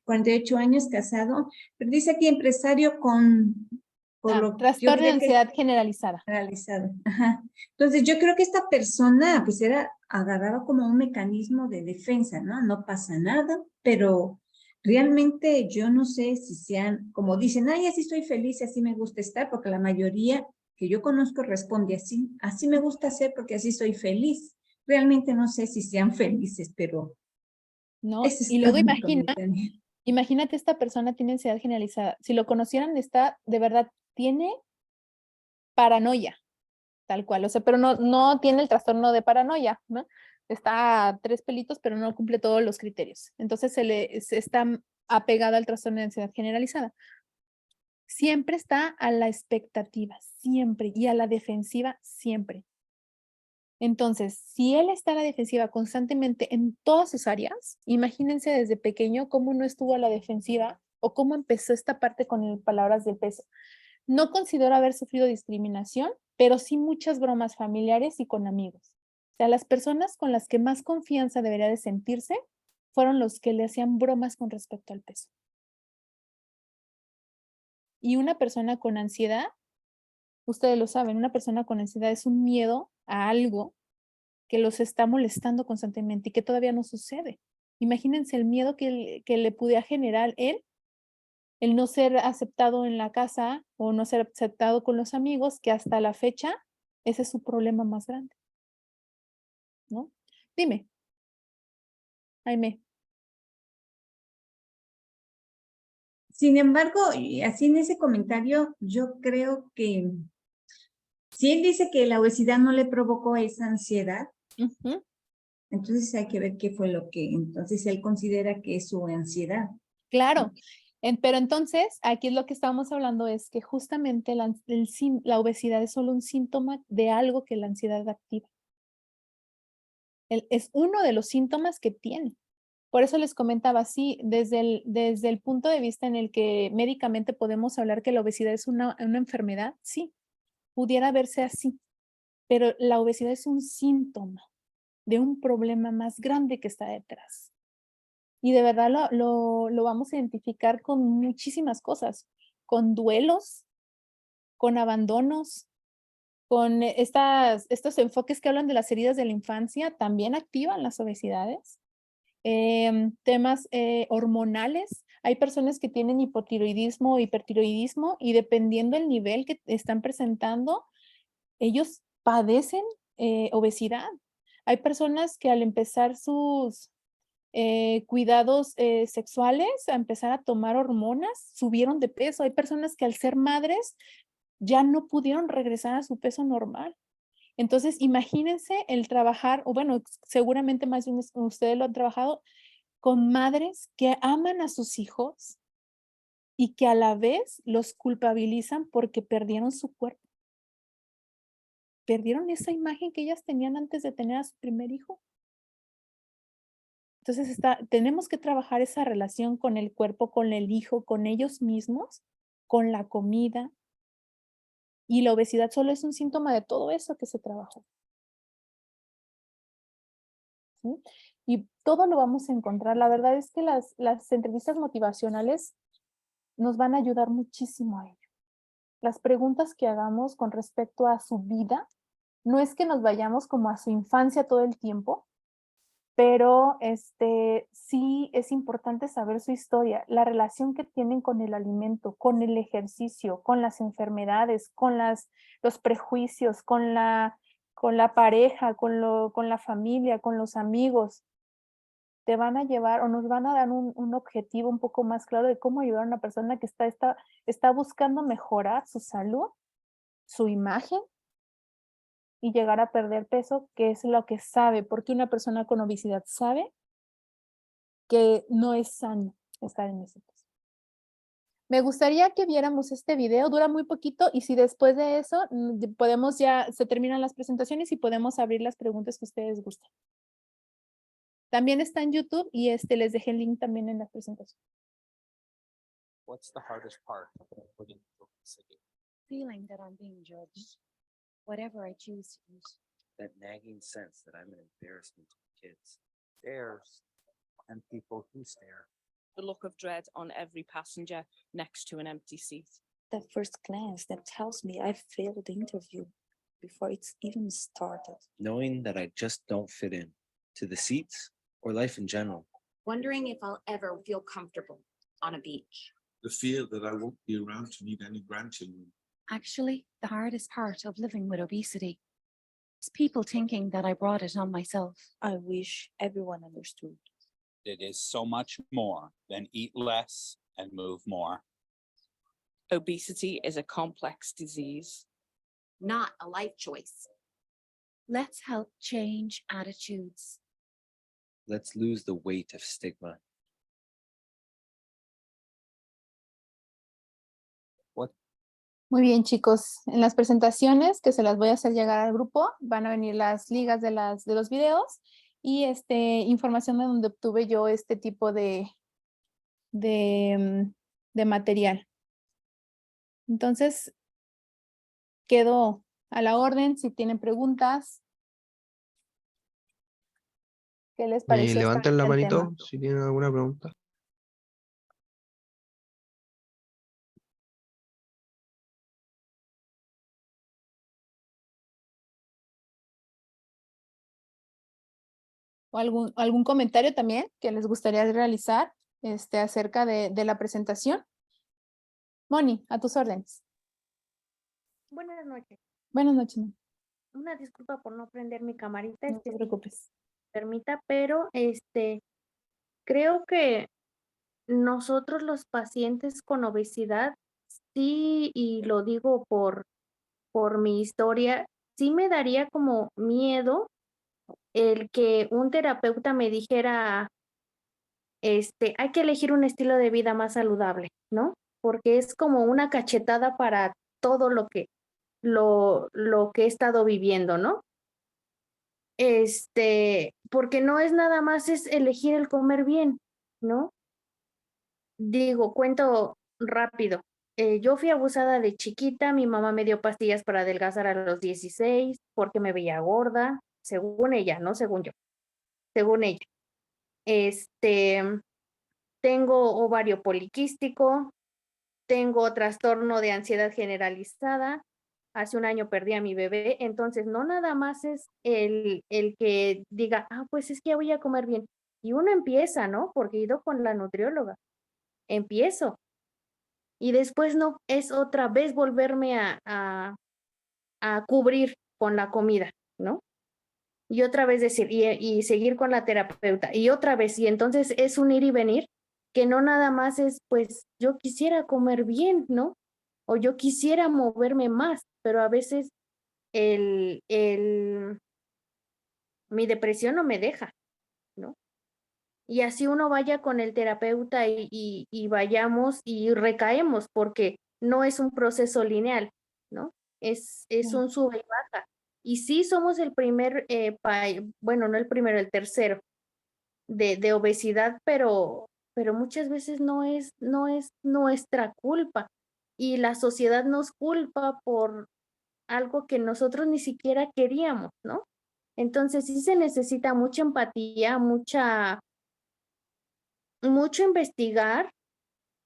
48 años, casado, pero dice aquí empresario con... Por lo trastorno de ansiedad generalizada. Ajá. Entonces, yo creo que esta persona, pues, agarraba como un mecanismo de defensa, ¿no? No pasa nada, pero realmente yo no sé si sean, como dicen, ay, así estoy feliz, así me gusta estar, porque la mayoría que yo conozco responde así, así me gusta ser porque así soy feliz. Realmente no sé si sean felices, pero... No, y luego imagínate esta persona tiene ansiedad generalizada. Si lo conocieran, de verdad, tiene paranoia, tal cual. O sea, pero no tiene el trastorno de paranoia, ¿no? Está a 3 pelitos, pero no cumple todos los criterios. Entonces se está apegada al trastorno de ansiedad generalizada. Siempre está a la expectativa, siempre, y a la defensiva, siempre. Entonces, si él está a la defensiva constantemente en todas sus áreas, imagínense desde pequeño cómo no estuvo a la defensiva o cómo empezó esta parte con palabras del peso. No considero haber sufrido discriminación, pero sí muchas bromas familiares y con amigos. O sea, las personas con las que más confianza debería de sentirse fueron los que le hacían bromas con respecto al peso. Y una persona con ansiedad, ustedes lo saben, una persona con ansiedad es un miedo a algo que los está molestando constantemente y que todavía no sucede. Imagínense el miedo que le pudiera generar él, el no ser aceptado en la casa o no ser aceptado con los amigos, que hasta la fecha ese es su problema más grande, ¿no? Dime. Jaime. Sin embargo, así en ese comentario, yo creo que si él dice que la obesidad no le provocó esa ansiedad, entonces hay que ver qué fue lo que entonces él considera que es su ansiedad. Claro, pero entonces aquí es lo que estábamos hablando, es que justamente la obesidad es solo un síntoma de algo que la ansiedad activa. Es uno de los síntomas que tiene. Por eso les comentaba, sí, desde el punto de vista en el que médicamente podemos hablar que la obesidad es una enfermedad, sí, pudiera verse así, pero la obesidad es un síntoma de un problema más grande que está detrás. Y de verdad lo vamos a identificar con muchísimas cosas, con duelos, con abandonos, con estos enfoques que hablan de las heridas de la infancia, también activan las obesidades. Temas hormonales. Hay personas que tienen hipotiroidismo o hipertiroidismo y dependiendo del nivel que están presentando, ellos padecen obesidad. Hay personas que al empezar sus cuidados sexuales, a empezar a tomar hormonas, subieron de peso. Hay personas que al ser madres ya no pudieron regresar a su peso normal. Entonces, imagínense el trabajar, o bueno, seguramente más de ustedes lo han trabajado, con madres que aman a sus hijos y que a la vez los culpabilizan porque perdieron su cuerpo. Perdieron esa imagen que ellas tenían antes de tener a su primer hijo. Entonces, tenemos que trabajar esa relación con el cuerpo, con el hijo, con ellos mismos, con la comida. Y la obesidad solo es un síntoma de todo eso que se trabajó. ¿Sí? Y todo lo vamos a encontrar. La verdad es que las entrevistas motivacionales nos van a ayudar muchísimo a ello. Las preguntas que hagamos con respecto a su vida, no es que nos vayamos como a su infancia todo el tiempo, pero sí es importante saber su historia, la relación que tienen con el alimento, con el ejercicio, con las enfermedades, con los prejuicios, con la pareja, con la familia, con los amigos. Te van a llevar o nos van a dar un objetivo un poco más claro de cómo ayudar a una persona que está buscando mejorar su salud, su imagen y llegar a perder peso, que es lo que sabe, porque una persona con obesidad sabe que no es sano estar en ese peso. Me gustaría que viéramos este video, dura muy poquito y si después de eso se terminan las presentaciones y podemos abrir las preguntas que ustedes gusten. También está en YouTube y les dejé el link también en la presentación. What's the hardest part of living in city? Feeling that I'm being judged, whatever I choose to use. That nagging sense that I'm an embarrassment to kids. Stares and people who stare. The look of dread on every passenger next to an empty seat. That first glance that tells me I've failed the interview before it's even started. Knowing that I just don't fit in to the seats or life in general. Wondering if I'll ever feel comfortable on a beach. The fear that I won't be around to meet any grandchildren. Actually, the hardest part of living with obesity is people thinking that I brought it on myself. I wish everyone understood. It is so much more than eat less and move more. Obesity is a complex disease, not a life choice. Let's help change attitudes. Let's lose the weight of stigma. Muy bien, chicos. En las presentaciones que se las voy a hacer llegar al grupo, van a venir las ligas de los videos y información de donde obtuve yo este tipo de material. Entonces, quedo a la orden si tienen preguntas. ¿Qué les pareció? Levanten la el manito tema? si tienen alguna pregunta. ¿O algún comentario también que les gustaría realizar acerca de la presentación? Moni, a tus órdenes. Buenas noches. Buenas noches, Moni. Una disculpa por no prender mi camarita. No te preocupes. Permita, pero creo que nosotros los pacientes con obesidad, sí, y lo digo por mi historia, sí me daría como miedo el que un terapeuta me dijera, hay que elegir un estilo de vida más saludable, ¿no? Porque es como una cachetada para todo lo que he estado viviendo, ¿no? Porque no es nada más es elegir el comer bien, ¿no? Digo, cuento rápido. Yo fui abusada de chiquita, mi mamá me dio pastillas para adelgazar a los 16 porque me veía gorda, según ella, no según yo, según ella. Tengo ovario poliquístico, tengo trastorno de ansiedad generalizada, hace un año perdí a mi bebé, entonces no nada más es el que diga, pues es que voy a comer bien. Y uno empieza, ¿no? Porque he ido con la nutrióloga. Empiezo. Y después no, es otra vez volverme a cubrir con la comida, ¿no? Y otra vez decir, y seguir con la terapeuta, y otra vez, y entonces es un ir y venir, que no nada más es, pues, yo quisiera comer bien, ¿no? O yo quisiera moverme más, pero a veces mi depresión no me deja, ¿no? Y así uno vaya con el terapeuta y vayamos y recaemos, porque no es un proceso lineal, ¿no? Es un sube y baja. Y sí somos el primer, bueno, no el primero, el tercero de obesidad, pero muchas veces no es nuestra culpa. Y la sociedad nos culpa por algo que nosotros ni siquiera queríamos, ¿no? Entonces sí se necesita mucha empatía, mucho investigar,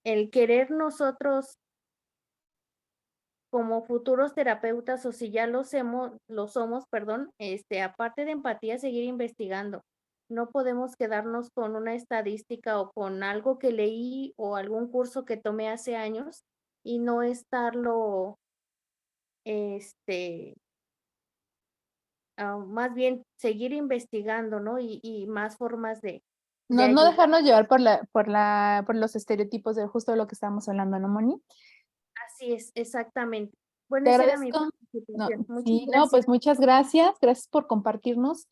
el querer nosotros como futuros terapeutas, o si ya lo somos, perdón, aparte de empatía, seguir investigando. No podemos quedarnos con una estadística o con algo que leí o algún curso que tomé hace años y no estarlo, más bien seguir investigando, ¿no? Y más formas de No ayudar. dejarnos llevar por los estereotipos de justo lo que estábamos hablando, ¿no, Moni? Así es, exactamente. Bueno, Te esa era mi agradezco. No, participación. Muchas sí, no, gracias. pues muchas gracias. Gracias por compartirnos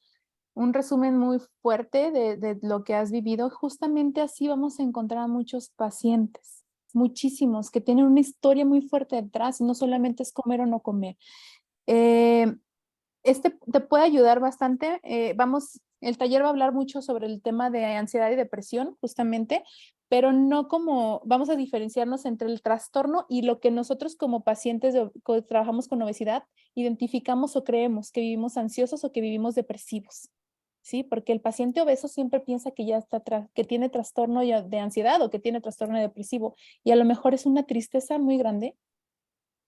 un resumen muy fuerte de lo que has vivido. Justamente así vamos a encontrar a muchos pacientes, muchísimos, que tienen una historia muy fuerte detrás, y no solamente es comer o no comer. Te puede ayudar bastante. El taller va a hablar mucho sobre el tema de ansiedad y depresión, justamente, pero no como, vamos a diferenciarnos entre el trastorno y lo que nosotros como pacientes que trabajamos con obesidad identificamos o creemos que vivimos ansiosos o que vivimos depresivos, ¿sí? Porque el paciente obeso siempre piensa que ya está que tiene trastorno de ansiedad o que tiene trastorno depresivo, y a lo mejor es una tristeza muy grande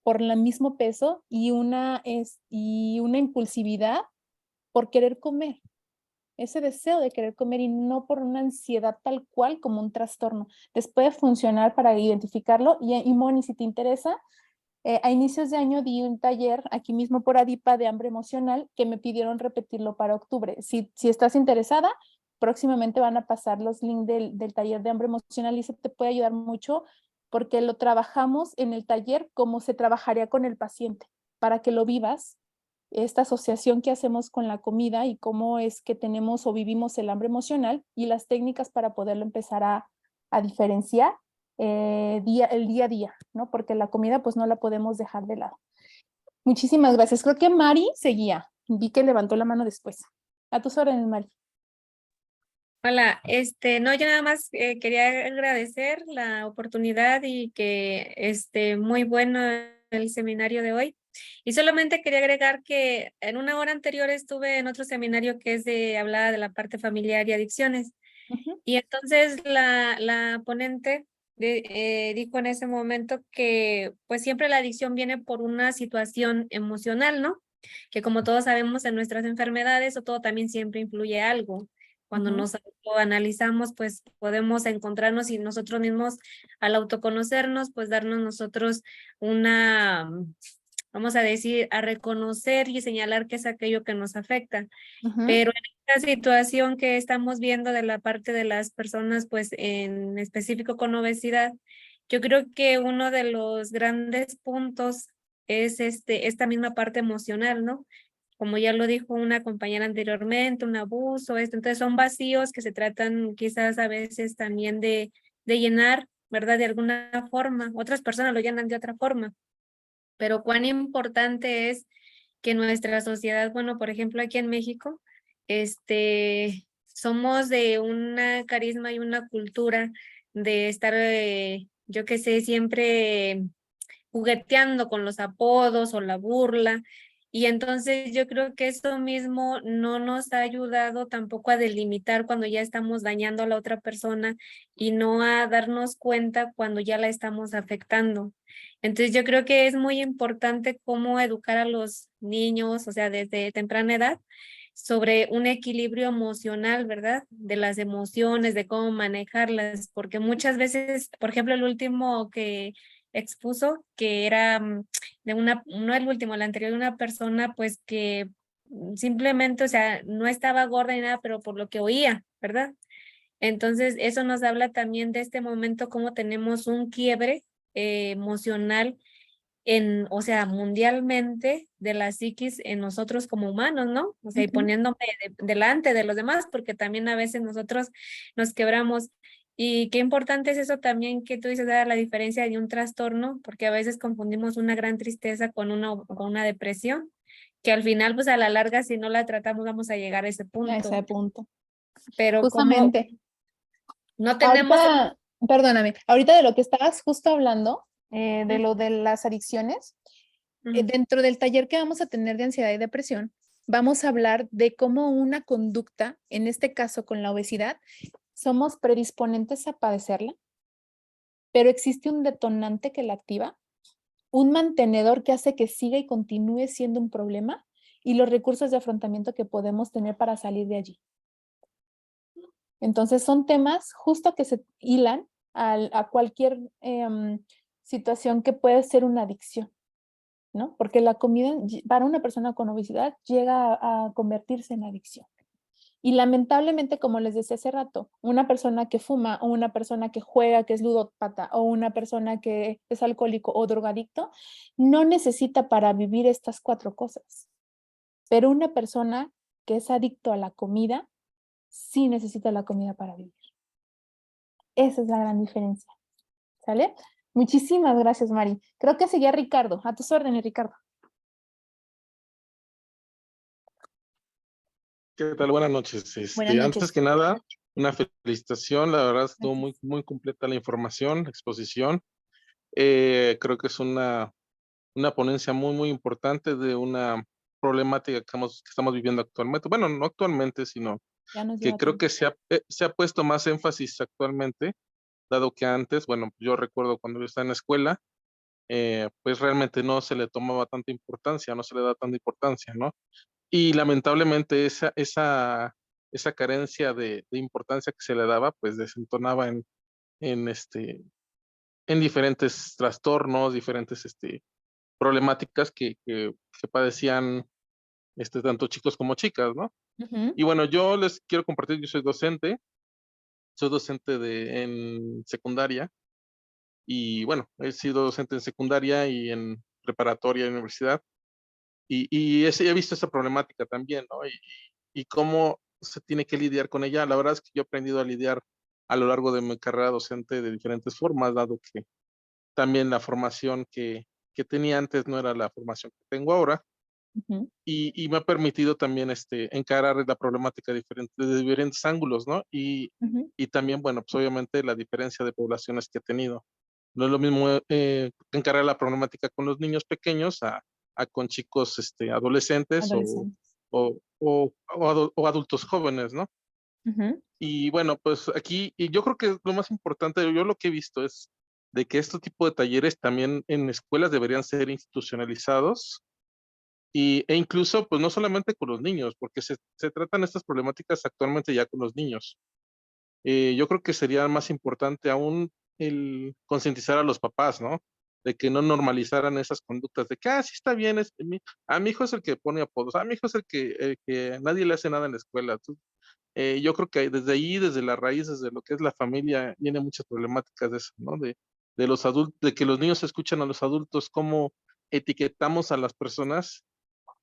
por el mismo peso y una impulsividad por querer comer, ese deseo de querer comer, y no por una ansiedad tal cual como un trastorno. Les puede funcionar para identificarlo. Y Moni, si te interesa, a inicios de año di un taller aquí mismo por ADIPA de hambre emocional que me pidieron repetirlo para octubre. Si estás interesada, próximamente van a pasar los links del taller de hambre emocional, y eso te puede ayudar mucho porque lo trabajamos en el taller como se trabajaría con el paciente, para que lo vivas, esta asociación que hacemos con la comida y cómo es que tenemos o vivimos el hambre emocional y las técnicas para poderlo empezar a diferenciar el día a día, ¿no? Porque la comida pues no la podemos dejar de lado. Muchísimas gracias. Creo que Mari seguía. Vi que levantó la mano después. A tus órdenes, Mari. Hola, no, yo nada más quería agradecer la oportunidad y que muy bueno el seminario de hoy. Y solamente quería agregar que en una hora anterior estuve en otro seminario que hablaba de la parte familiar y adicciones. Y entonces la ponente dijo en ese momento que pues siempre la adicción viene por una situación emocional, ¿no? Que como todos sabemos en nuestras enfermedades o todo también siempre influye algo. Cuando nos analizamos, pues podemos encontrarnos y nosotros mismos al autoconocernos, pues darnos nosotros vamos a decir, a reconocer y señalar qué es aquello que nos afecta. Pero en esta situación que estamos viendo de la parte de las personas, pues en específico con obesidad, yo creo que uno de los grandes puntos es esta misma parte emocional, ¿no? como ya lo dijo una compañera anteriormente, un abuso, esto. Entonces son vacíos que se tratan quizás a veces también de llenar, ¿verdad? De alguna forma. Otras personas lo llenan de otra forma. Pero cuán importante es que nuestra sociedad, bueno, por ejemplo, aquí en México, somos de una carisma y una cultura de estar, yo qué sé, siempre jugueteando con los apodos o la burla. Y entonces yo creo que esto mismo no nos ha ayudado tampoco a delimitar cuando ya estamos dañando a la otra persona y no a darnos cuenta cuando ya la estamos afectando. Entonces yo creo que es muy importante cómo educar a los niños, o sea, desde temprana edad, sobre un equilibrio emocional, ¿verdad? De las emociones, de cómo manejarlas, porque muchas veces, por ejemplo, el último que expuso, que era de no el último, el anterior, de una persona pues que simplemente, o sea, no estaba gorda ni nada, pero por lo que oía, ¿verdad? Entonces, eso nos habla también de este momento, cómo tenemos un quiebre emocional o sea, mundialmente de la psiquis en nosotros como humanos, ¿no? O sea, y poniéndome delante de los demás, porque también a veces nosotros nos quebramos. Y qué importante es eso también que tú dices, la diferencia de un trastorno, porque a veces confundimos una gran tristeza con una depresión, que al final, pues a la larga, si no la tratamos, vamos a llegar a ese punto. A ese punto. Pero Justamente. no tenemos... Ahorita, perdóname, ahorita de lo que estabas justo hablando, de lo de las adicciones, dentro del taller que vamos a tener de ansiedad y depresión, vamos a hablar de cómo una conducta, en este caso con la obesidad, somos predisponentes a padecerla, pero existe un detonante que la activa, un mantenedor que hace que siga y continúe siendo un problema y los recursos de afrontamiento que podemos tener para salir de allí. Entonces son temas justo que se hilan a cualquier situación que puede ser una adicción, ¿no? Porque la comida para una persona con obesidad llega a convertirse en adicción. Y lamentablemente, como les decía hace rato, una persona que fuma o una persona que juega, que es ludópata, o una persona que es alcohólico o drogadicto, no necesita para vivir estas 4 cosas. Pero una persona que es adicto a la comida, sí necesita la comida para vivir. Esa es la gran diferencia. ¿Sale? Muchísimas gracias, Mari. Creo que seguía Ricardo. A tus órdenes, Ricardo. ¿Qué tal? Buenas noches. Buenas noches. Antes que nada, una felicitación. La verdad estuvo muy, muy completa la información, la exposición. Creo que es una ponencia muy, muy importante de una problemática que estamos viviendo actualmente. Bueno, no actualmente, sino que creo que se ha puesto más énfasis actualmente, dado que antes, bueno, yo recuerdo cuando yo estaba en la escuela, pues realmente no se le tomaba tanta importancia, no se le da tanta importancia, ¿no? Y lamentablemente esa carencia de importancia que se le daba, pues desentonaba en diferentes trastornos, diferentes problemáticas que padecían tanto chicos como chicas, ¿no? Y bueno, yo les quiero compartir, yo soy docente en secundaria, y bueno, he sido docente en secundaria y en preparatoria y universidad, y he visto esa problemática también, ¿no? Y cómo se tiene que lidiar con ella. La verdad es que yo he aprendido a lidiar a lo largo de mi carrera docente de diferentes formas, dado que también la formación que tenía antes no era la formación que tengo ahora, y me ha permitido también encarar la problemática de diferentes ángulos, ¿no? Y también, bueno, pues obviamente la diferencia de poblaciones que he tenido. No es lo mismo encarar la problemática con los niños pequeños a con chicos adolescentes o adultos jóvenes, ¿no? Y bueno, pues aquí, y yo creo que lo más importante, yo lo que he visto es de que este tipo de talleres también en escuelas deberían ser institucionalizados, e incluso, pues no solamente con los niños, porque se tratan estas problemáticas actualmente ya con los niños. Yo creo que sería más importante aún el concientizar a los papás, ¿no? De que no normalizaran esas conductas de que, sí está bien, a mi hijo es el que pone apodos, a mi hijo es el que nadie le hace nada en la escuela. Yo creo que desde ahí, desde la raíz, desde lo que es la familia, viene muchas problemáticas de eso, ¿no? De los adultos, de que los niños escuchan a los adultos, cómo etiquetamos a las personas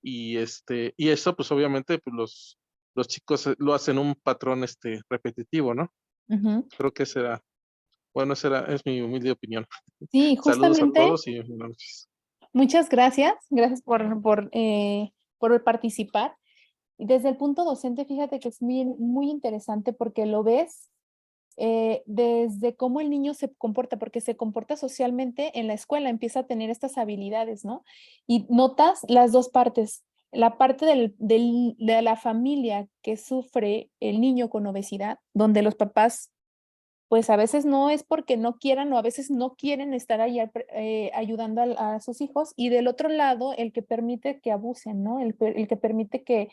y eso pues obviamente pues los chicos lo hacen un patrón repetitivo, ¿no? Creo que será, bueno, es mi humilde opinión. Sí, Saludos a justamente, todos y buenas noches. muchas gracias por participar. Y desde el punto docente, fíjate que es muy interesante porque lo ves desde cómo el niño se comporta, porque se comporta socialmente en la escuela, empieza a tener estas habilidades, ¿no? Y notas las dos partes, la parte de la familia que sufre el niño con obesidad, donde los papás, pues a veces no es porque no quieran o a veces no quieren estar ahí ayudando a sus hijos, y del otro lado, el que permite que abusen, ¿no? El que permite que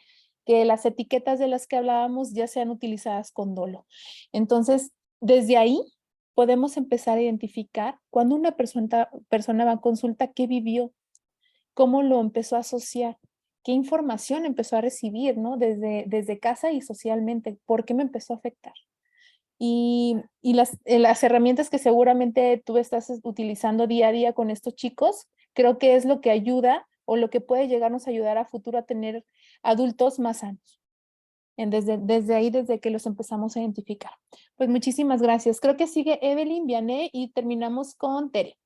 las etiquetas de las que hablábamos ya sean utilizadas con dolo. Entonces, desde ahí podemos empezar a identificar cuando una persona va a consulta, qué vivió, cómo lo empezó a asociar, qué información empezó a recibir, ¿no? Desde casa y socialmente, por qué me empezó a afectar. Y las herramientas que seguramente tú estás utilizando día a día con estos chicos, creo que es lo que ayuda o lo que puede llegarnos a ayudar a futuro a tener adultos más sanos. Desde ahí, desde que los empezamos a identificar. Pues muchísimas gracias. Creo que sigue Evelyn, Vianney y terminamos con Tere.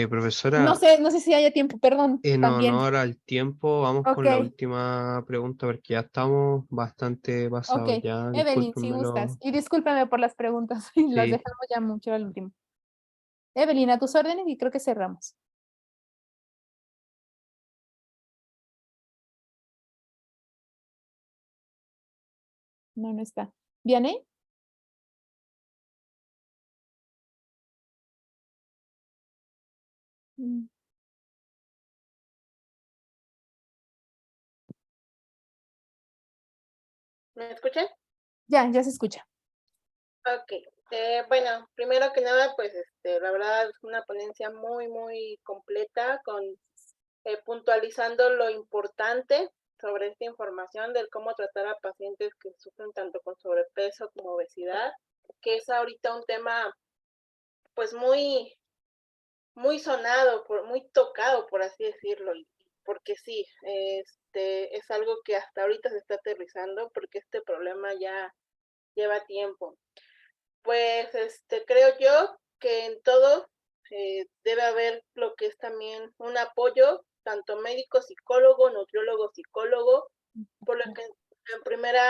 Profesora, No sé si haya tiempo, perdón, en también. honor al tiempo, vamos Ok, con la última pregunta porque ya estamos bastante pasados. ok. Ya, Evelyn, si gustas. Y discúlpame por las preguntas, las Sí. dejamos ya mucho al último. Evelyn, a tus órdenes y creo que cerramos. No está. ¿Vianney? Mm. ¿Me escuchan? Ya se escucha. Ok, bueno, primero que nada, pues la verdad es una ponencia muy, muy completa, puntualizando lo importante sobre esta información del cómo tratar a pacientes que sufren tanto con sobrepeso como obesidad, que es ahorita un tema pues muy, muy sonado, muy tocado, por así decirlo, porque sí, es algo que hasta ahorita se está aterrizando, porque este problema ya lleva tiempo. Pues creo yo que en todo debe haber lo que es también un apoyo, tanto médico, psicólogo, nutriólogo, psicólogo, por lo que en primera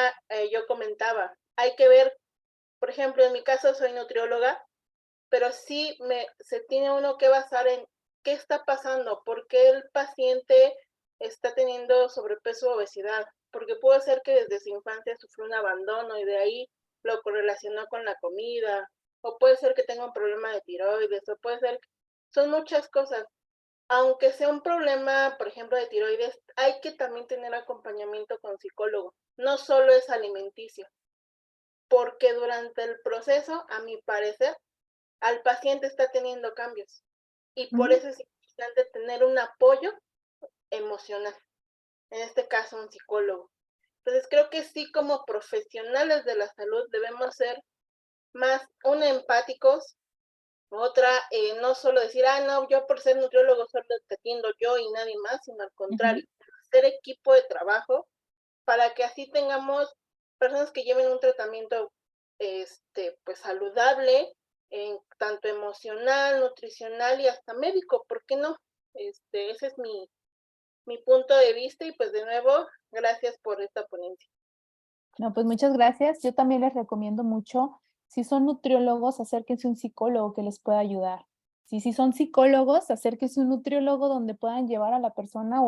yo comentaba, hay que ver, por ejemplo, en mi caso soy nutrióloga, pero sí se tiene uno que basar en qué está pasando, por qué el paciente está teniendo sobrepeso o obesidad, porque puede ser que desde su infancia sufrió un abandono y de ahí lo correlacionó con la comida, o puede ser que tenga un problema de tiroides, o puede ser, son muchas cosas. Aunque sea un problema, por ejemplo, de tiroides, hay que también tener acompañamiento con psicólogo, no solo es alimenticio, porque durante el proceso, a mi parecer, al paciente está teniendo cambios y por eso es importante tener un apoyo emocional, en este caso un psicólogo. Entonces creo que sí, como profesionales de la salud debemos ser más empáticos, otra, no solo decir, no, yo por ser nutriólogo solo te atiendo yo y nadie más, sino al contrario, ser equipo de trabajo para que así tengamos personas que lleven un tratamiento pues saludable, tanto emocional, nutricional y hasta médico, ¿por qué no? Ese es mi punto de vista y pues de nuevo, gracias por esta ponencia. No, pues muchas gracias. Yo también les recomiendo mucho, si son nutriólogos, acérquense a un psicólogo que les pueda ayudar. Si son psicólogos, acérquense a un nutriólogo donde puedan llevar a la persona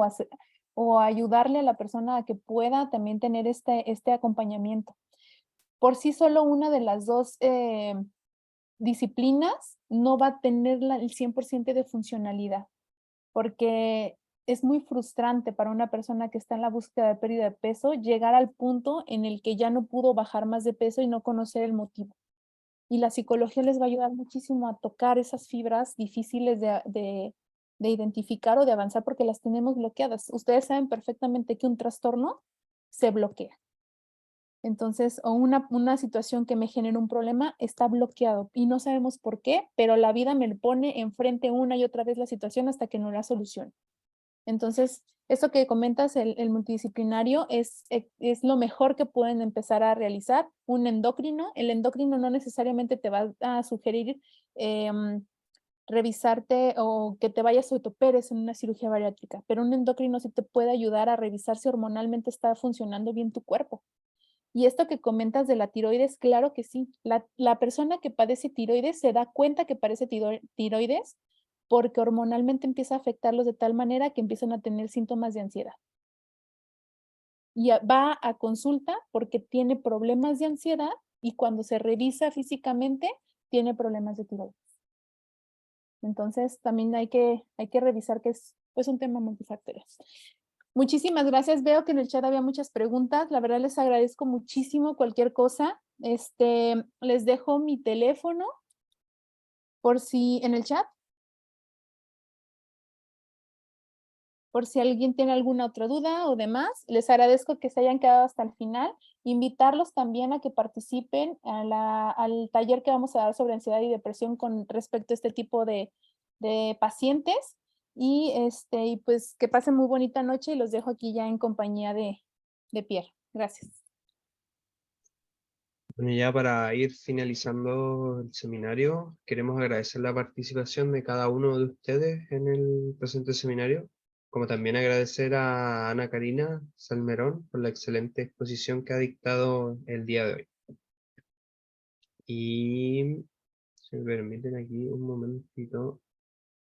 o ayudarle a la persona a que pueda también tener este acompañamiento. Por sí solo una de las dos disciplinas no va a tener el 100% de funcionalidad, porque es muy frustrante para una persona que está en la búsqueda de pérdida de peso llegar al punto en el que ya no pudo bajar más de peso y no conocer el motivo. Y la psicología les va a ayudar muchísimo a tocar esas fibras difíciles de identificar o de avanzar porque las tenemos bloqueadas. Ustedes saben perfectamente que un trastorno se bloquea. Entonces, o una situación que me genera un problema está bloqueado y no sabemos por qué, pero la vida me pone enfrente una y otra vez la situación hasta que no la solucione. Entonces, eso que comentas, el multidisciplinario, es lo mejor que pueden empezar a realizar. Un endocrino, el endocrino no necesariamente te va a sugerir revisarte o que te vayas o te operes en una cirugía bariátrica, pero un endocrino sí te puede ayudar a revisar si hormonalmente está funcionando bien tu cuerpo. Y esto que comentas de la tiroides, claro que sí. La persona que padece tiroides se da cuenta que padece tiroides porque hormonalmente empieza a afectarlos de tal manera que empiezan a tener síntomas de ansiedad. Y va a consulta porque tiene problemas de ansiedad y cuando se revisa físicamente tiene problemas de tiroides. Entonces también hay que revisar que es pues un tema multifactorial. Muchísimas gracias. Veo que en el chat había muchas preguntas. La verdad les agradezco muchísimo cualquier cosa. Les dejo mi teléfono por si en el chat. Por si alguien tiene alguna otra duda o demás. Les agradezco que se hayan quedado hasta el final. Invitarlos también a que participen al taller que vamos a dar sobre ansiedad y depresión con respecto a este tipo de pacientes. Y pues que pasen muy bonita noche y los dejo aquí ya en compañía de Pierre. Gracias. Bueno, ya para ir finalizando el seminario, queremos agradecer la participación de cada uno de ustedes en el presente seminario, como también agradecer a Ana Karina Salmerón por la excelente exposición que ha dictado el día de hoy. Y si me permiten aquí un momentito.